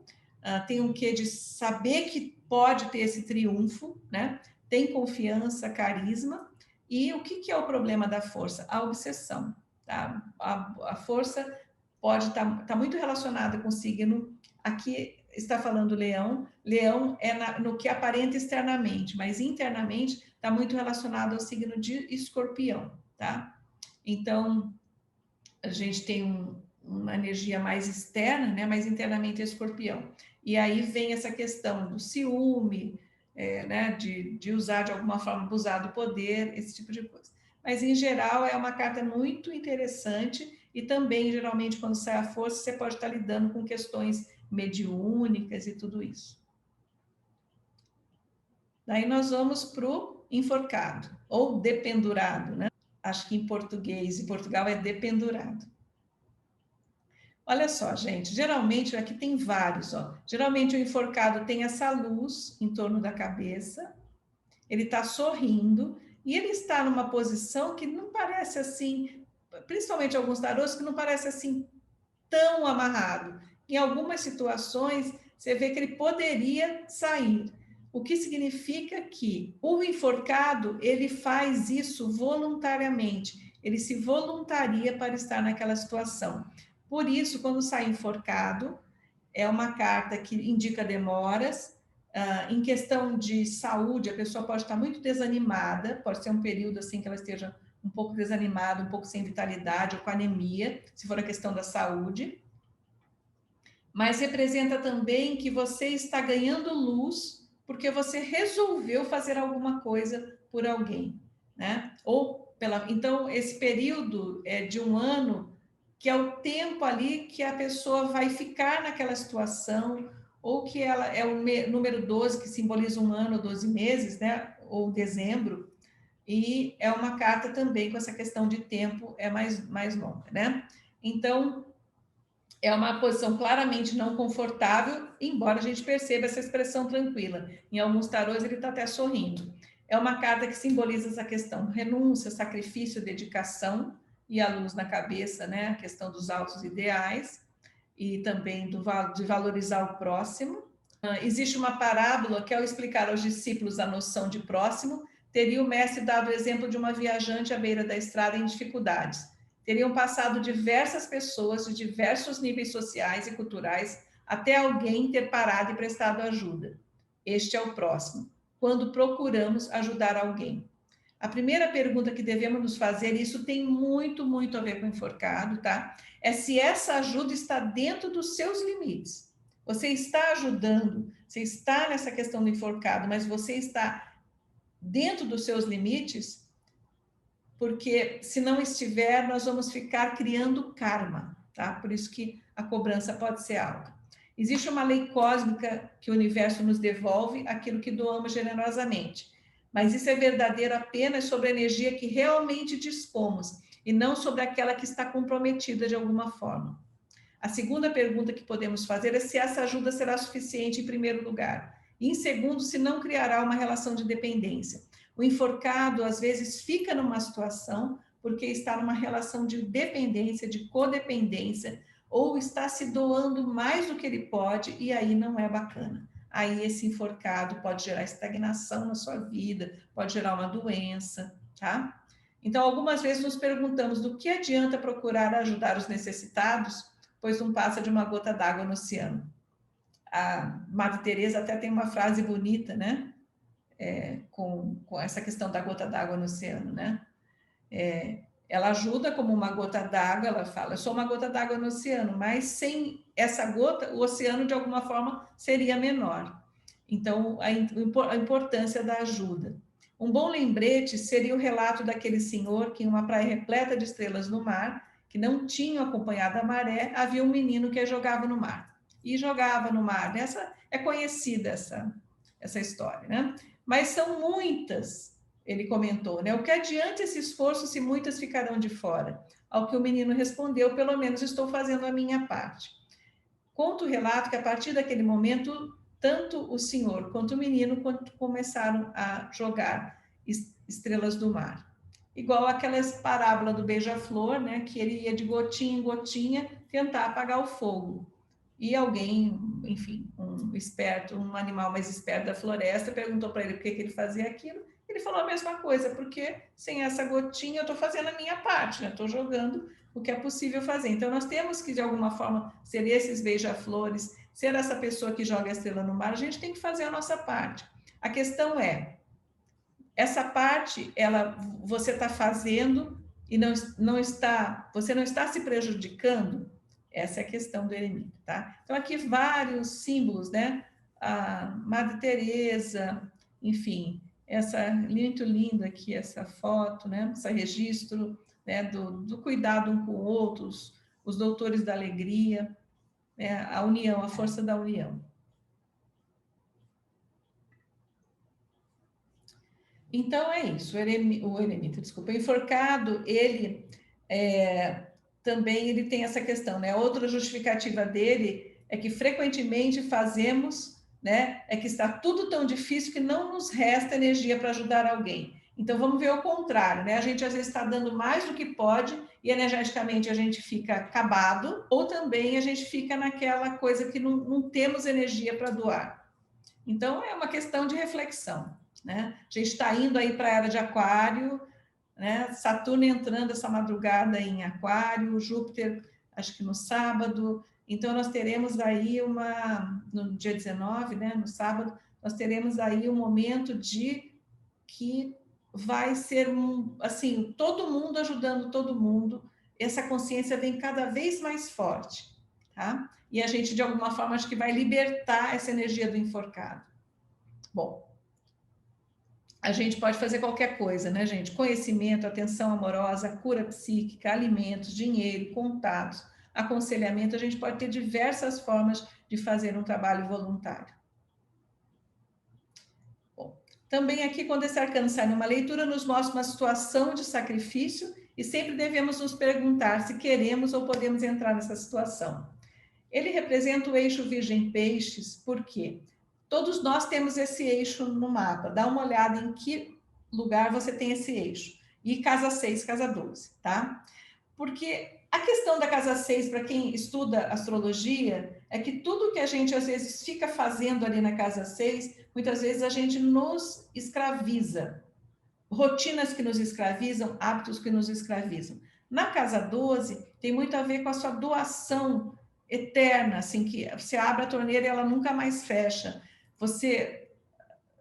tem um quê de saber que pode ter esse triunfo, né? Tem confiança, carisma, e o que é o problema da força? A obsessão, tá? A força pode estar muito relacionada com o signo, aqui está falando leão, leão é no que aparenta externamente, mas internamente está muito relacionado ao signo de escorpião, tá? Então, a gente tem uma energia mais externa, né, mas internamente é escorpião. E aí vem essa questão do ciúme, né, de usar de alguma forma, abusar do poder, esse tipo de coisa. mas em geral é uma carta muito interessante e também, geralmente, quando sai a força, você pode estar lidando com questões mediúnicas e tudo isso. Daí nós vamos para o enforcado, ou dependurado, né? Acho que em português, em Portugal é dependurado. Olha só, gente, geralmente, aqui tem vários, ó. Geralmente o enforcado tem essa luz em torno da cabeça, ele está sorrindo, e ele está numa posição que não parece assim, principalmente alguns tarôs, que não parece assim tão amarrado. Em algumas situações, você vê que ele poderia sair. O que significa que o enforcado, ele faz isso voluntariamente. Ele se voluntaria para estar naquela situação. Por isso, quando sai enforcado, é uma carta que indica demoras. Em questão de saúde, a pessoa pode estar muito desanimada, pode ser um período assim que ela esteja um pouco desanimada, um pouco sem vitalidade ou com anemia, se for a questão da saúde. Mas representa também que você está ganhando luz porque você resolveu fazer alguma coisa por alguém, né? Então, esse período é de um ano, que é o tempo ali que a pessoa vai ficar naquela situação, ou que ela é o número 12, que simboliza um ano, 12 meses, né? Ou dezembro, e é uma carta também com essa questão de tempo, é mais longa, né? Então, é uma posição claramente não confortável, embora a gente perceba essa expressão tranquila. Em alguns tarôs ele está até sorrindo. É uma carta que simboliza essa questão: renúncia, sacrifício, dedicação e a luz na cabeça, né? A questão dos altos ideais e também de valorizar o próximo. Existe uma parábola que, ao explicar aos discípulos a noção de próximo, teria o mestre dado o exemplo de uma viajante à beira da estrada em dificuldades. Teriam passado diversas pessoas de diversos níveis sociais e culturais até alguém ter parado e prestado ajuda. Este é o próximo, quando procuramos ajudar alguém. A primeira pergunta que devemos nos fazer, e isso tem muito a ver com o enforcado, tá? É se essa ajuda está dentro dos seus limites. Você está ajudando, você está nessa questão do enforcado, mas você está dentro dos seus limites, porque se não estiver, nós vamos ficar criando karma, tá? Por isso que a cobrança pode ser alta. Existe uma lei cósmica que o universo nos devolve aquilo que doamos generosamente, mas isso é verdadeiro apenas sobre a energia que realmente dispomos e não sobre aquela que está comprometida de alguma forma. A segunda pergunta que podemos fazer é se essa ajuda será suficiente em primeiro lugar. E em segundo, se não criará uma relação de dependência. O enforcado, às vezes, fica numa situação porque está numa relação de dependência, de codependência, ou está se doando mais do que ele pode, e aí não é bacana. Aí esse enforcado pode gerar estagnação na sua vida, pode gerar uma doença, tá? Então, algumas vezes nos perguntamos do que adianta procurar ajudar os necessitados, pois não passa de uma gota d'água no oceano. A Madre Teresa até tem uma frase bonita, né? Com essa questão da gota d'água no oceano, né? Ela ajuda como uma gota d'água, ela fala, eu sou uma gota d'água no oceano, mas sem essa gota, o oceano de alguma forma seria menor. Então, a importância da ajuda. Um bom lembrete seria o relato daquele senhor que, em uma praia repleta de estrelas no mar, que não tinham acompanhado a maré, havia um menino que jogava no mar. E jogava no mar. Essa é conhecida, essa história, né? Mas são muitas, ele comentou, né? O que adianta esse esforço se muitas ficarão de fora? Ao que o menino respondeu, pelo menos estou fazendo a minha parte. Conta o relato que, a partir daquele momento, tanto o senhor quanto o menino começaram a jogar estrelas do mar. Igual aquela parábola do beija-flor, né? Que ele ia de gotinha em gotinha tentar apagar o fogo. E alguém, enfim, um animal mais esperto da floresta, perguntou para ele por que ele fazia aquilo. Ele falou a mesma coisa, porque sem essa gotinha eu estou fazendo a minha parte, né? Estou jogando o que é possível fazer. Então, nós temos que, de alguma forma, ser esses beija-flores, ser essa pessoa que joga a estrela no mar, a gente tem que fazer a nossa parte. A questão é, essa parte, você está fazendo e você não está se prejudicando? Essa é a questão do eremita, tá? Então, aqui vários símbolos, né? A Madre Teresa, enfim, muito lindo aqui essa foto, né? Esse registro, né? Do cuidado um com o outro, os doutores da alegria, né? A união, a força da união. Então é isso, o eremita, desculpa, o enforcado, ele também ele tem essa questão, né? Outra justificativa dele é que frequentemente fazemos, né? É que está tudo tão difícil que não nos resta energia para ajudar alguém. Então vamos ver o contrário, né? A gente às vezes está dando mais do que pode e energeticamente a gente fica acabado, ou também a gente fica naquela coisa que não temos energia para doar. Então é uma questão de reflexão, né? A gente está indo aí para a era de Aquário, né? Saturno entrando essa madrugada em Aquário, Júpiter, acho que no sábado. Então, nós teremos aí no dia 19, né? No sábado, nós teremos aí um momento que vai ser, assim, todo mundo ajudando todo mundo. Essa consciência vem cada vez mais forte, tá? E a gente, de alguma forma, acho que vai libertar essa energia do enforcado. Bom, a gente pode fazer qualquer coisa, né, gente? Conhecimento, atenção amorosa, cura psíquica, alimentos, dinheiro, contatos, aconselhamento. A gente pode ter diversas formas de fazer um trabalho voluntário. Bom, também aqui, quando esse arcano sai numa leitura, nos mostra uma situação de sacrifício e sempre devemos nos perguntar se queremos ou podemos entrar nessa situação. Ele representa o eixo Virgem-Peixes, por quê? Todos nós temos esse eixo no mapa. Dá uma olhada em que lugar você tem esse eixo. E casa 6, casa 12, tá? Porque a questão da casa 6, para quem estuda astrologia, é que tudo que a gente às vezes fica fazendo ali na casa 6, muitas vezes a gente nos escraviza. Rotinas que nos escravizam, hábitos que nos escravizam. Na casa 12, tem muito a ver com a sua doação eterna, assim, que você abre a torneira e ela nunca mais fecha. Você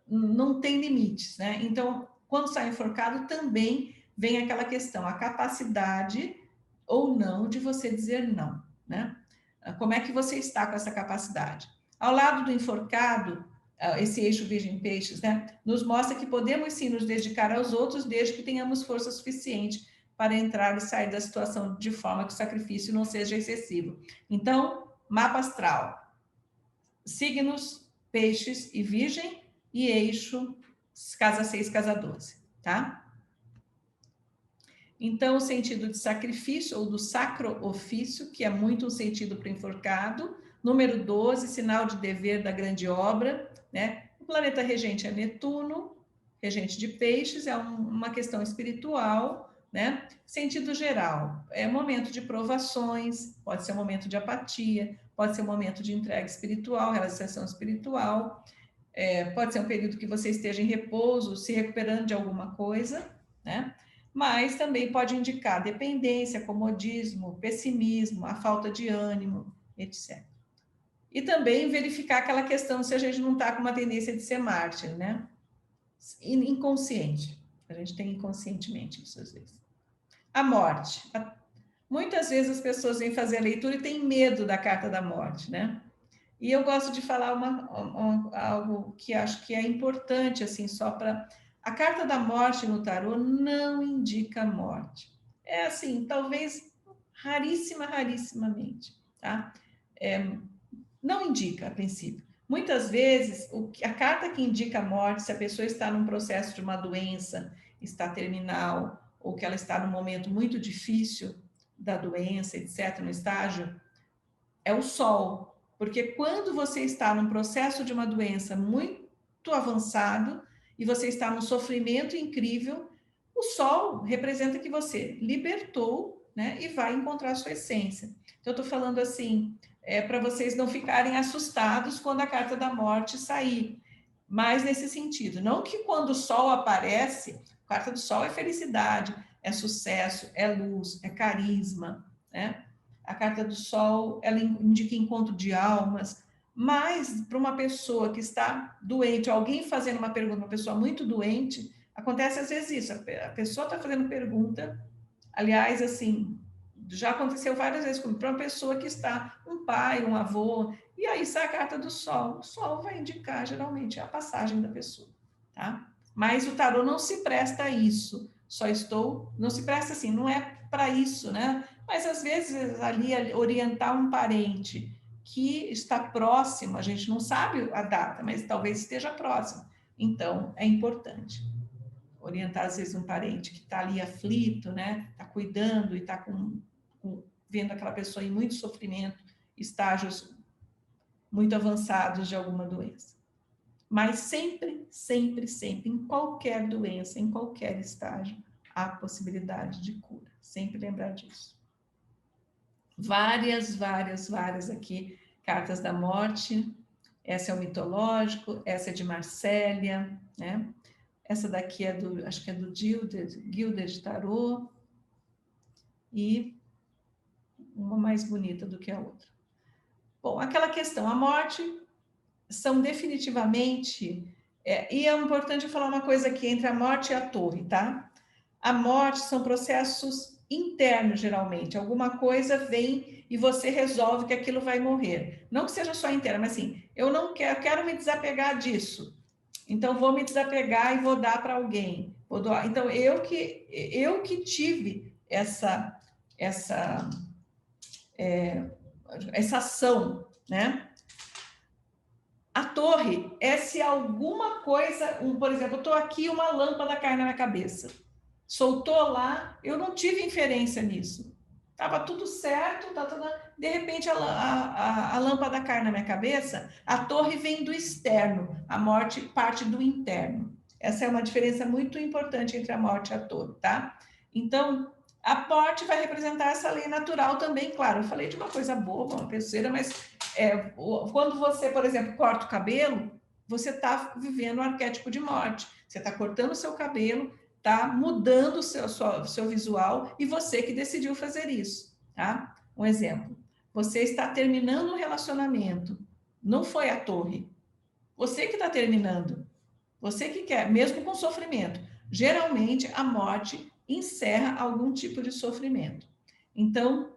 não tem limites, né? Então, quando sai enforcado, também vem aquela questão, a capacidade ou não de você dizer não, né? Como é que você está com essa capacidade? Ao lado do enforcado, esse eixo Virgem-Peixes, né? Nos mostra que podemos sim nos dedicar aos outros desde que tenhamos força suficiente para entrar e sair da situação de forma que o sacrifício não seja excessivo. Então, mapa astral, signos, peixes e virgem, e eixo, casa 6, casa 12, tá? Então, o sentido de sacrifício, ou do sacro ofício, que é muito um sentido para o enforcado. Número 12, sinal de dever da grande obra, né? O planeta regente é Netuno, regente de peixes, é uma questão espiritual, né? Sentido geral, é momento de provações, pode ser um momento de apatia, pode ser um momento de entrega espiritual, realização espiritual, pode ser um período que você esteja em repouso, se recuperando de alguma coisa, né? Mas também pode indicar dependência, comodismo, pessimismo, a falta de ânimo, etc. E também verificar aquela questão se a gente não está com uma tendência de ser mártir, né? Inconsciente. A gente tem inconscientemente isso às vezes. A morte. Muitas vezes as pessoas vêm fazer a leitura e têm medo da carta da morte, né? E eu gosto de falar algo que acho que é importante, assim, só para... A carta da morte no tarô não indica morte. É assim, talvez rarissimamente, tá? Não indica, a princípio. Muitas vezes, a carta que indica a morte, se a pessoa está num processo de uma doença, está terminal, ou que ela está num momento muito difícil da doença, etc., no estágio, é o Sol. Porque quando você está num processo de uma doença muito avançado e você está num sofrimento incrível, o Sol representa que você libertou, né, e vai encontrar a sua essência. Então, eu estou falando assim, para vocês não ficarem assustados quando a carta da morte sair. Mas nesse sentido, não que quando o Sol aparece, a carta do Sol é felicidade, é sucesso, é luz, é carisma, né? A carta do Sol, ela indica encontro de almas, mas para uma pessoa que está doente, alguém fazendo uma pergunta, uma pessoa muito doente, acontece às vezes isso, a pessoa está fazendo pergunta, aliás, assim, já aconteceu várias vezes para uma pessoa que está, um pai, um avô, e aí sai a carta do Sol. O Sol vai indicar, geralmente, a passagem da pessoa, tá? Mas o tarô não se presta a isso. Não se presta assim, não é para isso, né? Mas às vezes ali orientar um parente que está próximo, a gente não sabe a data, mas talvez esteja próximo. Então, é importante orientar, às vezes, um parente que está ali aflito, né? Está cuidando e está vendo aquela pessoa em muito sofrimento, estágios muito avançados de alguma doença. Mas sempre, sempre, sempre, em qualquer doença, em qualquer estágio, há possibilidade de cura. Sempre lembrar disso. Várias aqui, cartas da morte. Essa é o mitológico, essa é de Marsella, né? Essa daqui é acho que é do Gilded Tarot. E uma mais bonita do que a outra. Bom, aquela questão, a morte são definitivamente... e é importante falar uma coisa aqui entre a morte e a torre, tá? A morte são processos internos, geralmente. Alguma coisa vem e você resolve que aquilo vai morrer. Não que seja só interna, mas assim, eu não quero me desapegar disso. Então, vou me desapegar e vou dar para alguém. Vou doar. Então, eu que tive essa ação, né? A torre é se alguma coisa, por exemplo, eu estou aqui, uma lâmpada cai na minha cabeça. Soltou lá, eu não tive inferência nisso. Estava tudo certo, de repente a lâmpada cai na minha cabeça, a torre vem do externo, a morte parte do interno. Essa é uma diferença muito importante entre a morte e a torre, tá? Então, a morte vai representar essa lei natural também, claro. Eu falei de uma coisa boba, uma pessoa, mas quando você, por exemplo, corta o cabelo, você está vivendo o arquétipo de morte. Você está cortando o seu cabelo, está mudando o seu visual e você que decidiu fazer isso, tá? Um exemplo. Você está terminando um relacionamento. Não foi a torre. Você que está terminando. Você que quer, mesmo com sofrimento. Geralmente, a morte encerra algum tipo de sofrimento. Então,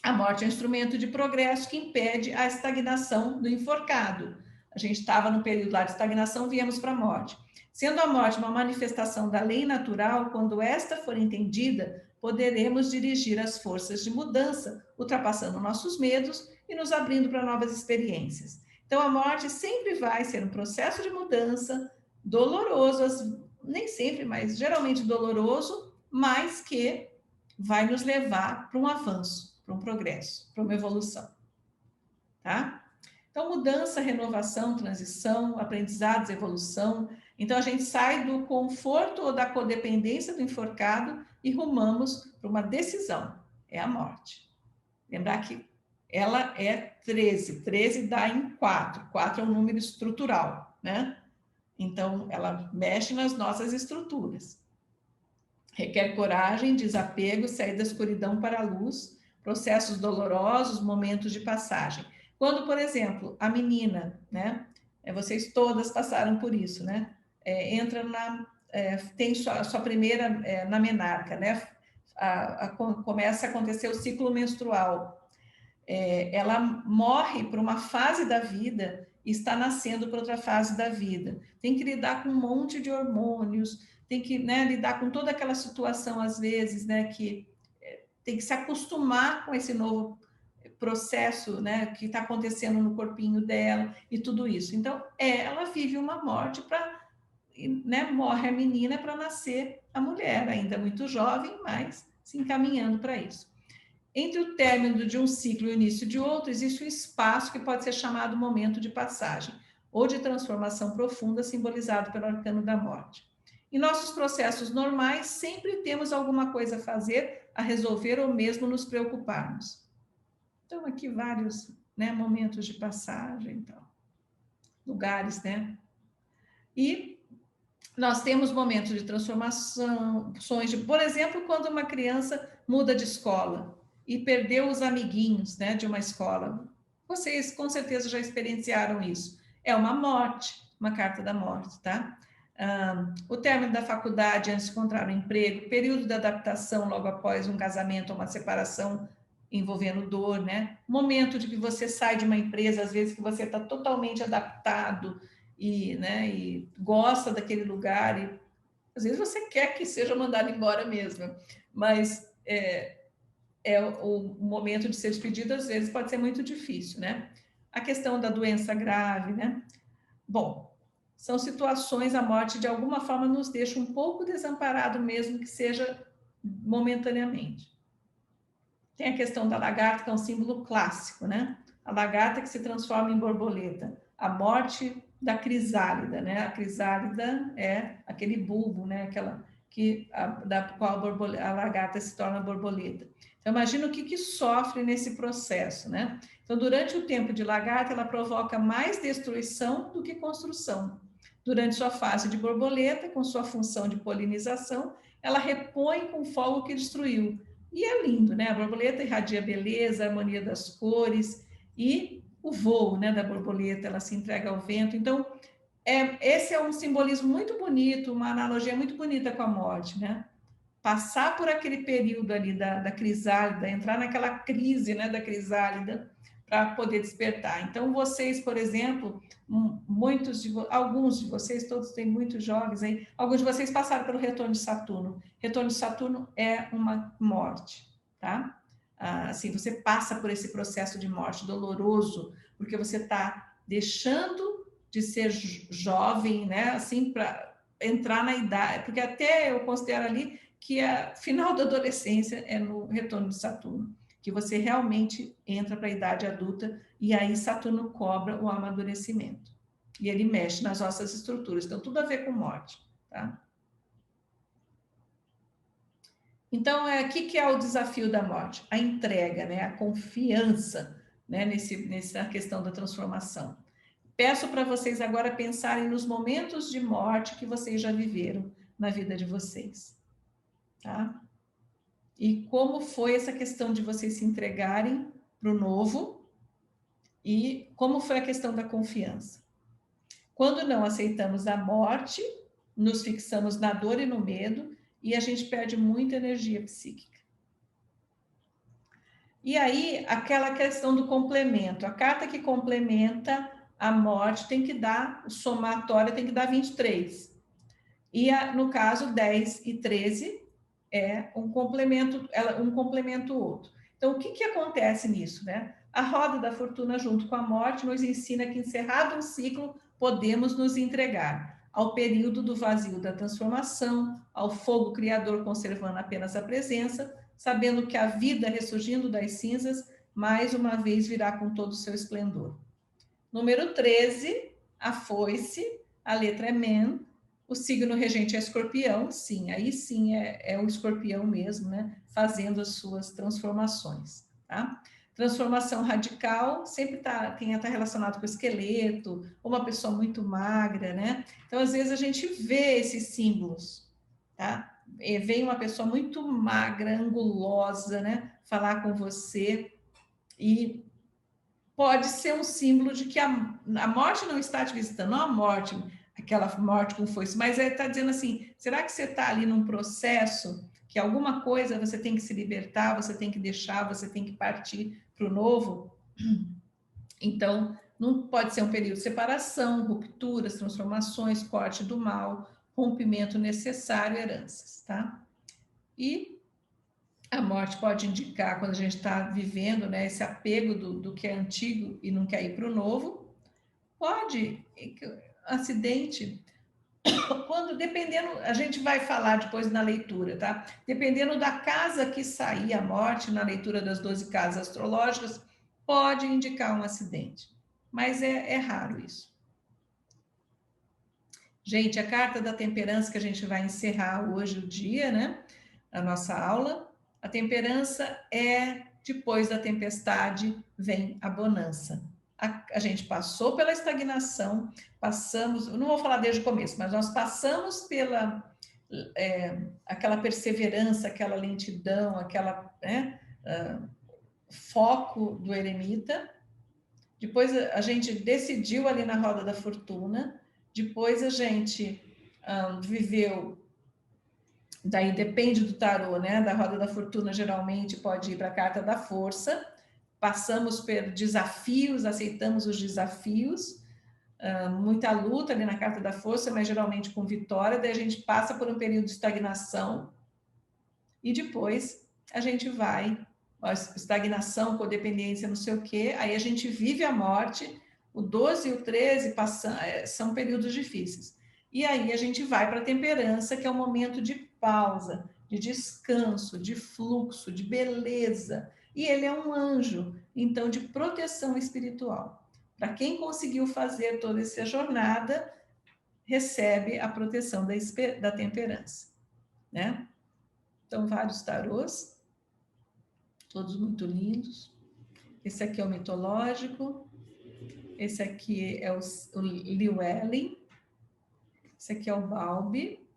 a morte é um instrumento de progresso que impede a estagnação do enforcado. A gente estava no período lá de estagnação, viemos para a morte. Sendo a morte uma manifestação da lei natural, quando esta for entendida, poderemos dirigir as forças de mudança, ultrapassando nossos medos e nos abrindo para novas experiências. Então, a morte sempre vai ser um processo de mudança doloroso, nem sempre, mas geralmente doloroso, mas que vai nos levar para um avanço, para um progresso, para uma evolução. Tá? Então, mudança, renovação, transição, aprendizados, evolução. Então, a gente sai do conforto ou da codependência do enforcado e rumamos para uma decisão, é a morte. Lembrar que ela é 13, 13 dá em 4, 4 é um número estrutural, né? Então, ela mexe nas nossas estruturas. Requer coragem, desapego, sair da escuridão para a luz, processos dolorosos, momentos de passagem. Quando, por exemplo, a menina, né? Vocês todas passaram por isso, né? Entra tem sua primeira na menarca, né? Começa a acontecer o ciclo menstrual. Ela morre para uma fase da vida e está nascendo para outra fase da vida. Tem que lidar com um monte de hormônios, tem que, né, lidar com toda aquela situação, às vezes, né, que tem que se acostumar com esse novo processo, né, que está acontecendo no corpinho dela e tudo isso. Então, ela vive uma morte para, né, morre a menina para nascer a mulher, ainda muito jovem, mas se encaminhando para isso. Entre o término de um ciclo e o início de outro, existe um espaço que pode ser chamado momento de passagem, ou de transformação profunda, simbolizado pelo arcano da morte. Em nossos processos normais, sempre temos alguma coisa a fazer, a resolver ou mesmo nos preocuparmos. Então, aqui vários, né, momentos de passagem, então, lugares, né? E nós temos momentos de transformação, por exemplo, quando uma criança muda de escola e perdeu os amiguinhos, né, de uma escola. Vocês com certeza já experienciaram isso. É uma morte, uma carta da morte, tá? O término da faculdade antes de encontrar um emprego, período de adaptação logo após um casamento ou uma separação envolvendo dor, né? Momento de que você sai de uma empresa, às vezes que você está totalmente adaptado né, e gosta daquele lugar, e às vezes você quer que seja mandado embora mesmo, mas o momento de ser despedido, às vezes, pode ser muito difícil, né? A questão da doença grave, né? Bom, são situações, a morte de alguma forma nos deixa um pouco desamparado, mesmo que seja momentaneamente. Tem a questão da lagarta, que é um símbolo clássico, né? A lagarta que se transforma em borboleta. A morte da crisálida, né? A crisálida é aquele bulbo, né? Da qual a lagarta se torna borboleta. Então, imagina o que sofre nesse processo, né? Então, durante o tempo de lagarta, ela provoca mais destruição do que construção. Durante sua fase de borboleta, com sua função de polinização, ela repõe com o fogo que destruiu. E é lindo, né? A borboleta irradia beleza, a harmonia das cores e o voo, né, da borboleta, ela se entrega ao vento. Então, esse é um simbolismo muito bonito, uma analogia muito bonita com a morte, né? Passar por aquele período ali da crisálida, entrar naquela crise, né, da crisálida, para poder despertar. Então, vocês, por exemplo, alguns de vocês, todos têm muitos jovens aí, alguns de vocês passaram pelo retorno de Saturno. Retorno de Saturno é uma morte, tá? Assim, você passa por esse processo de morte doloroso, porque você está deixando de ser jovem, né? Assim, para entrar na idade, porque até eu considero ali que a final da adolescência é no retorno de Saturno, que você realmente entra para a idade adulta e aí Saturno cobra o amadurecimento. E ele mexe nas nossas estruturas. Então, tudo a ver com morte, tá? Então, o que é o desafio da morte? A entrega, né? A confiança, né? Nessa questão da transformação. Peço para vocês agora pensarem nos momentos de morte que vocês já viveram na vida de vocês, tá? E como foi essa questão de vocês se entregarem para o novo e como foi a questão da confiança. Quando não aceitamos a morte, nos fixamos na dor e no medo e a gente perde muita energia psíquica. E aí, aquela questão do complemento. A carta que complementa a morte tem que dar, o somatório tem que dar 23. E, no caso, 10 e 13 é um complemento outro. Então, o que acontece nisso, né? A roda da fortuna junto com a morte nos ensina que, encerrado um ciclo, podemos nos entregar ao período do vazio da transformação, ao fogo criador conservando apenas a presença, sabendo que a vida ressurgindo das cinzas, mais uma vez virá com todo o seu esplendor. Número 13, a foice, a letra é men, o signo regente é escorpião, sim, aí sim é o escorpião mesmo, né? Fazendo as suas transformações, tá? Transformação radical sempre tá relacionado com o esqueleto, uma pessoa muito magra, né? Então, às vezes, a gente vê esses símbolos, tá? Vem uma pessoa muito magra, angulosa, né? Falar com você e pode ser um símbolo de que a morte não está te visitando, não a morte, aquela morte com foice, mas está dizendo assim, será que você está ali num processo que alguma coisa você tem que se libertar, você tem que deixar, você tem que partir para o novo? Então, não pode ser um período de separação, rupturas, transformações, corte do mal, rompimento necessário, heranças, tá? E a morte pode indicar, quando a gente está vivendo, né, esse apego do que é antigo e não quer ir para o novo. Pode, acidente, quando, dependendo, a gente vai falar depois na leitura, tá? Dependendo da casa que sair a morte, na leitura das 12 casas astrológicas, pode indicar um acidente. Mas é raro isso. Gente, a carta da temperança que a gente vai encerrar hoje o dia, né? A nossa aula. A temperança é, depois da tempestade, vem a bonança. A gente passou pela estagnação, passamos, não vou falar desde o começo, mas nós passamos pela aquela perseverança, aquela lentidão, aquela foco do eremita. Depois a gente decidiu ali na roda da fortuna, depois a gente viveu. Daí depende do tarô, né? Da roda da fortuna, geralmente pode ir para a carta da força. Passamos por desafios, aceitamos os desafios. muita luta ali na carta da força, mas geralmente com vitória, daí a gente passa por um período de estagnação e depois a gente vai, estagnação, codependência, não sei o quê, aí a gente vive a morte, o 12 e o 13 são períodos difíceis. E aí a gente vai para a temperança, que é um momento de pausa, de descanso, de fluxo, de beleza. E ele é um anjo, então de proteção espiritual. Para quem conseguiu fazer toda essa jornada, recebe a proteção da temperança, né? Então, vários tarôs, todos muito lindos. Esse aqui é o mitológico, esse aqui é o Llewellyn, esse aqui é o Balbi.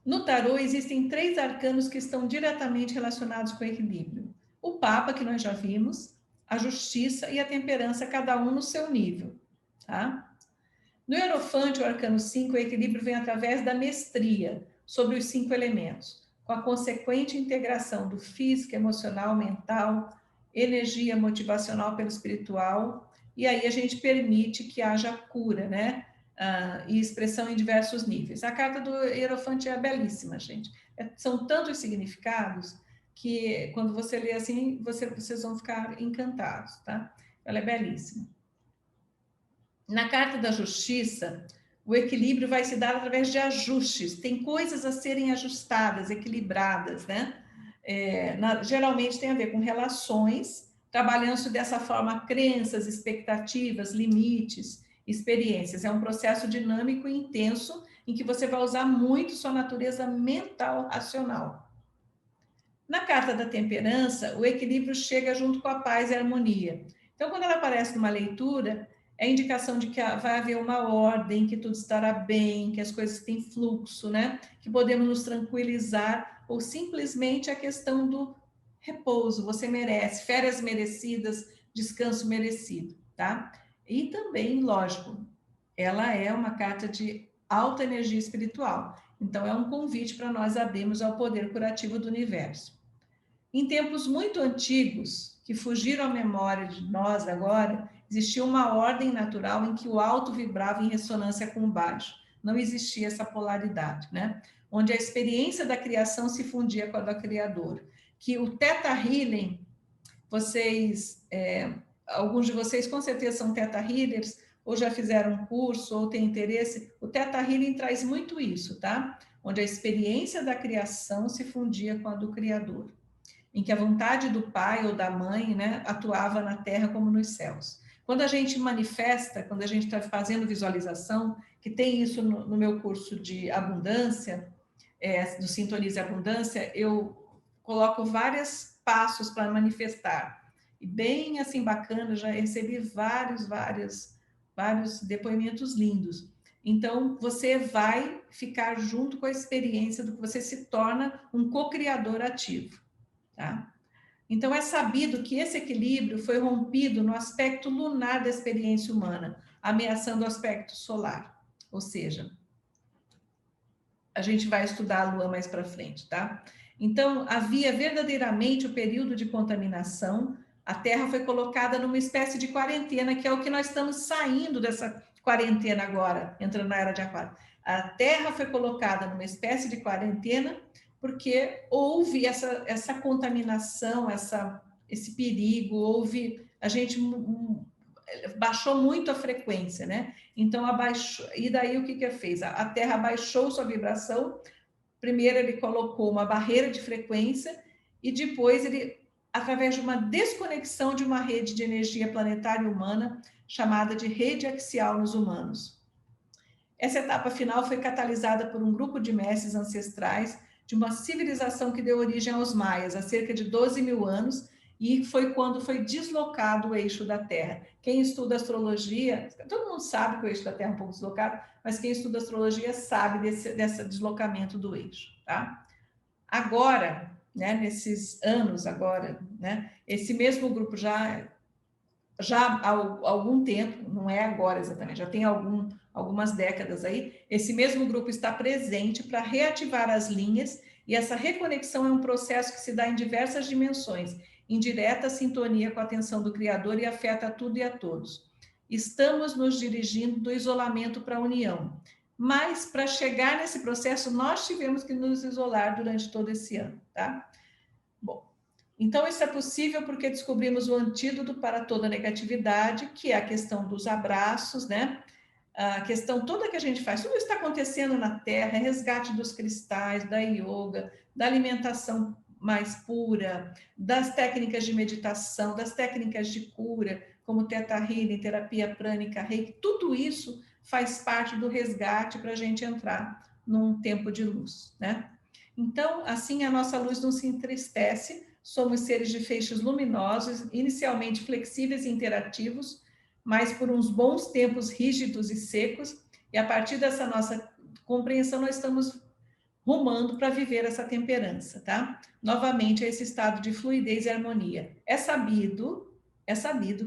No tarô, existem 3 arcanos que estão diretamente relacionados com o equilíbrio. O Papa, que nós já vimos, a Justiça e a Temperança, cada um no seu nível, tá? No Hierofante, o arcano 5, o equilíbrio vem através da mestria sobre os 5 elementos, com a consequente integração do físico, emocional, mental, energia motivacional pelo espiritual, e aí a gente permite que haja cura, né? E expressão em diversos níveis. A carta do Hierofante é belíssima, gente. São tantos significados que quando você lê assim, vocês vão ficar encantados, tá? Ela é belíssima. Na carta da justiça, o equilíbrio vai se dar através de ajustes. Tem coisas a serem ajustadas, equilibradas, né? Geralmente tem a ver com relações, trabalhando-se dessa forma crenças, expectativas, limites, experiências. É um processo dinâmico e intenso em que você vai usar muito sua natureza mental racional. Na carta da temperança, o equilíbrio chega junto com a paz e a harmonia. Então, quando ela aparece numa leitura, é indicação de que vai haver uma ordem, que tudo estará bem, que as coisas têm fluxo, né? Que podemos nos tranquilizar, ou simplesmente a questão do repouso, você merece, férias merecidas, descanso merecido, tá? E também, lógico, ela é uma carta de alta energia espiritual. Então, é um convite para nós abrirmos ao poder curativo do universo. Em tempos muito antigos, que fugiram à memória de nós agora, existia uma ordem natural em que o alto vibrava em ressonância com o baixo. Não existia essa polaridade, né? Onde a experiência da criação se fundia com a do Criador. Que o Theta Healing, alguns de vocês com certeza são Theta Healers, ou já fizeram um curso, ou têm interesse. O Theta Healing traz muito isso, tá? Onde a experiência da criação se fundia com a do Criador, em que a vontade do pai ou da mãe, né, atuava na terra como nos céus. Quando a gente manifesta, quando a gente está fazendo visualização, que tem isso no meu curso de abundância, do Sintonize Abundância, eu coloco vários passos para manifestar. E bem assim bacana, já recebi vários depoimentos lindos. Então, você vai ficar junto com a experiência do que você se torna um co-criador ativo. Tá? Então, é sabido que esse equilíbrio foi rompido no aspecto lunar da experiência humana, ameaçando o aspecto solar. Ou seja, a gente vai estudar a Lua mais para frente, tá? Então, havia verdadeiramente o período de contaminação, a Terra foi colocada numa espécie de quarentena, que é o que nós estamos saindo dessa quarentena agora, entrando na Era de Aquário. A Terra foi colocada numa espécie de quarentena, porque houve essa contaminação, esse perigo, a gente baixou muito a frequência, né? Então, e daí o que fez? A Terra abaixou sua vibração, primeiro ele colocou uma barreira de frequência, e depois ele, através de uma desconexão de uma rede de energia planetária humana, chamada de rede axial nos humanos. Essa etapa final foi catalisada por um grupo de mestres ancestrais de uma civilização que deu origem aos maias, há cerca de 12 mil anos, e foi quando foi deslocado o eixo da Terra. Quem estuda astrologia, todo mundo sabe que o eixo da Terra é um pouco deslocado, mas quem estuda astrologia sabe desse deslocamento do eixo, tá? Agora, né, nesses anos agora, né, esse mesmo grupo já há algum tempo, não é agora exatamente, já tem algumas décadas aí, esse mesmo grupo está presente para reativar as linhas E essa reconexão é um processo que se dá em diversas dimensões, em direta sintonia com a atenção do Criador e afeta a tudo e a todos. Estamos nos dirigindo do isolamento para a união. Mas, para chegar nesse processo, nós tivemos que nos isolar durante todo esse ano, tá? Bom, então isso é possível porque descobrimos o antídoto para toda negatividade, que é a questão dos abraços, né? A questão toda que a gente faz, tudo isso está acontecendo na Terra, resgate dos cristais, da yoga, da alimentação mais pura, das técnicas de meditação, das técnicas de cura, como Theta Healing, terapia prânica, Reiki, tudo isso faz parte do resgate para a gente entrar num tempo de luz, né? Então, assim, a nossa luz não se entristece, somos seres de feixes luminosos, inicialmente flexíveis e interativos, mas por uns bons tempos rígidos e secos, e a partir dessa nossa compreensão nós estamos rumando para viver essa temperança, tá? Novamente, esse estado de fluidez e harmonia. É sabido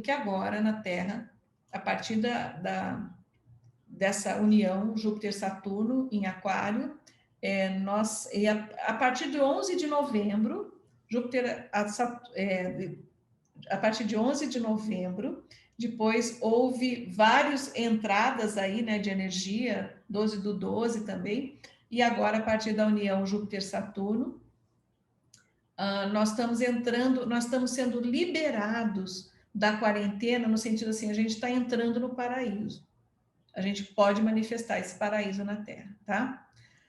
que agora na Terra, a partir dessa união Júpiter-Saturno em Aquário, a partir de 11 de novembro, a partir de 11 de novembro, depois houve várias entradas aí, né, de energia, 12 do 12 também, e agora a partir da união Júpiter-Saturno, nós estamos sendo liberados da quarentena, no sentido assim, a gente está entrando no paraíso. A gente pode manifestar esse paraíso na Terra, tá?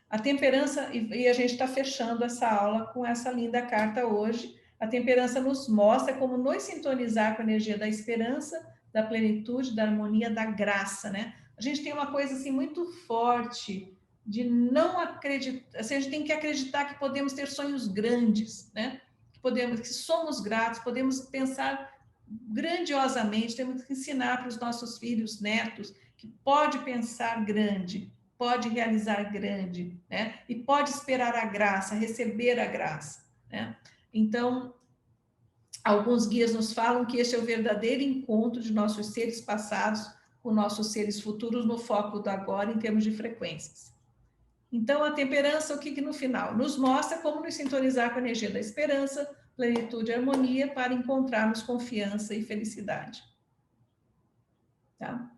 A temperança, e a gente está fechando essa aula com essa linda carta hoje. A temperança nos mostra como nos sintonizar com a energia da esperança, da plenitude, da harmonia, da graça, né? A gente tem uma coisa assim muito forte de não acreditar, assim, a gente tem que acreditar que podemos ter sonhos grandes, né? Que somos gratos, podemos pensar grandiosamente, temos que ensinar para os nossos filhos, netos, que pode pensar grande, pode realizar grande, né? E pode esperar a graça, receber a graça, né? Então, alguns guias nos falam que esse é o verdadeiro encontro de nossos seres passados com nossos seres futuros no foco do agora em termos de frequências. Então, a temperança, o que no final? Nos mostra como nos sintonizar com a energia da esperança, plenitude e harmonia para encontrarmos confiança e felicidade. Tá?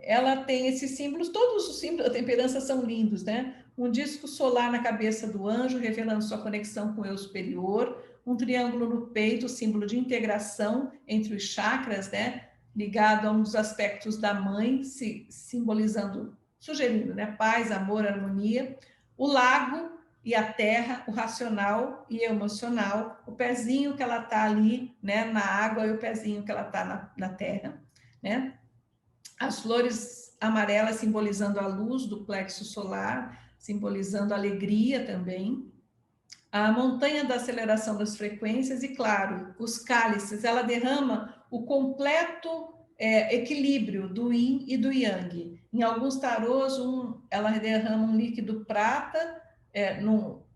Ela tem esses símbolos, todos os símbolos da temperança são lindos, né? Um disco solar na cabeça do anjo, revelando sua conexão com o eu superior, um triângulo no peito, símbolo de integração entre os chakras, né? Ligado a um dos aspectos da mãe, simbolizando, sugerindo, né? Paz, amor, harmonia. O lago e a terra, o racional e o emocional, o pezinho que ela tá ali, né? Na água e o pezinho que ela tá na terra, né? As flores amarelas simbolizando a luz do plexo solar, simbolizando a alegria também. A montanha da aceleração das frequências e, claro, os cálices, ela derrama o completo equilíbrio do yin e do yang. Em alguns tarôs, ela derrama um líquido prata,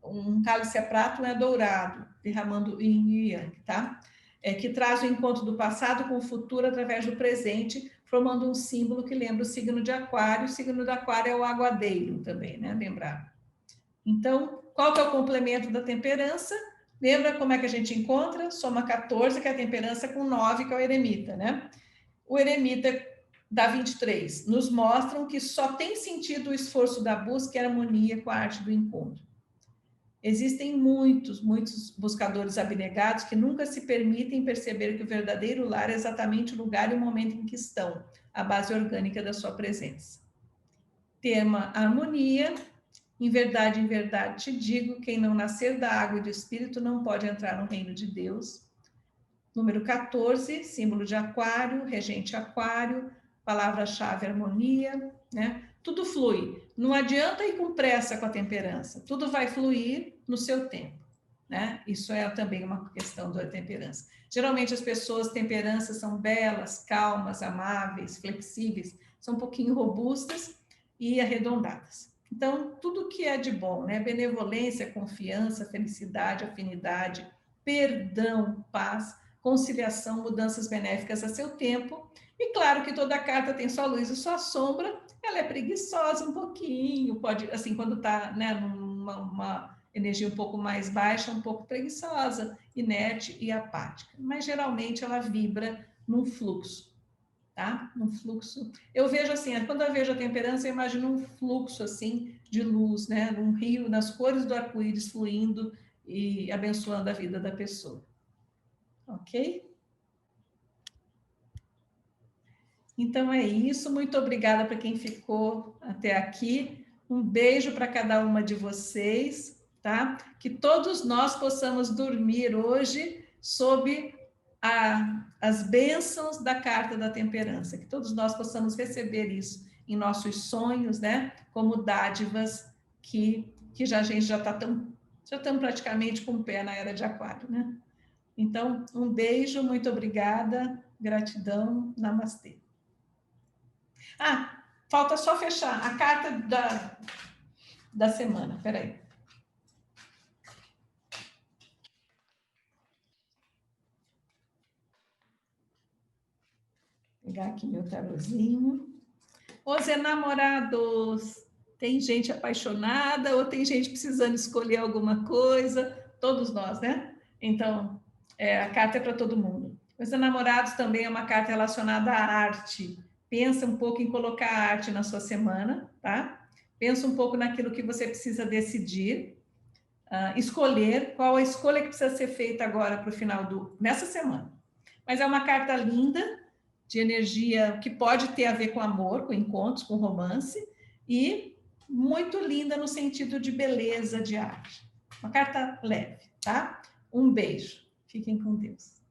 um cálice é prata, um é dourado, derramando yin e yang, tá? Que traz o encontro do passado com o futuro através do presente, formando um símbolo que lembra o signo de Aquário. O signo de Aquário é o aguadeiro também, né? Lembrar. Então, qual que é o complemento da temperança? Lembra como é que a gente encontra? Soma 14, que é a temperança, com 9, que é o eremita, né? O eremita dá 23. Nos mostram que só tem sentido o esforço da busca e a harmonia com a arte do encontro. Existem muitos buscadores abnegados que nunca se permitem perceber que o verdadeiro lar é exatamente o lugar e o momento em que estão, a base orgânica da sua presença. Tema harmonia. Em verdade, te digo, quem não nascer da água e do espírito não pode entrar no reino de Deus. Número 14, símbolo de Aquário, regente Aquário, palavra-chave harmonia, né? Tudo flui. Não adianta ir com pressa com a temperança. Tudo vai fluir no seu tempo, né? Isso é também uma questão da temperança. Geralmente as pessoas temperanças são belas, calmas, amáveis, flexíveis, são um pouquinho robustas e arredondadas. Então, tudo que é de bom, né? Benevolência, confiança, felicidade, afinidade, perdão, paz, conciliação, mudanças benéficas a seu tempo. E claro que toda carta tem sua luz e sua sombra, ela é preguiçosa um pouquinho, pode, assim, quando está, né, numa energia um pouco mais baixa, um pouco preguiçosa, inerte e apática. Mas geralmente ela vibra num fluxo, tá? Num fluxo. Eu vejo assim, quando eu vejo a temperança, eu imagino um fluxo assim de luz, né? Num rio, nas cores do arco-íris fluindo e abençoando a vida da pessoa. Ok? Então é isso. Muito obrigada para quem ficou até aqui. Um beijo para cada uma de vocês, tá? Que todos nós possamos dormir hoje sob as bênçãos da carta da temperança, que todos nós possamos receber isso em nossos sonhos, né? Como dádivas que já a gente já estamos praticamente com o pé na era de Aquário, né? Então, um beijo, muito obrigada, gratidão, namastê. Ah, falta só fechar a carta da semana. Peraí. Vou pegar aqui meu tarozinho. Os enamorados. Tem gente apaixonada ou tem gente precisando escolher alguma coisa. Todos nós, né? Então, a carta é para todo mundo. Os enamorados também é uma carta relacionada à arte. Pensa um pouco em colocar a arte na sua semana, tá? Pensa um pouco naquilo que você precisa decidir. Escolher qual a escolha que precisa ser feita agora para o final nessa semana. Mas é uma carta linda, de energia que pode ter a ver com amor, com encontros, com romance, e muito linda no sentido de beleza, de arte. Uma carta leve, tá? Um beijo. Fiquem com Deus.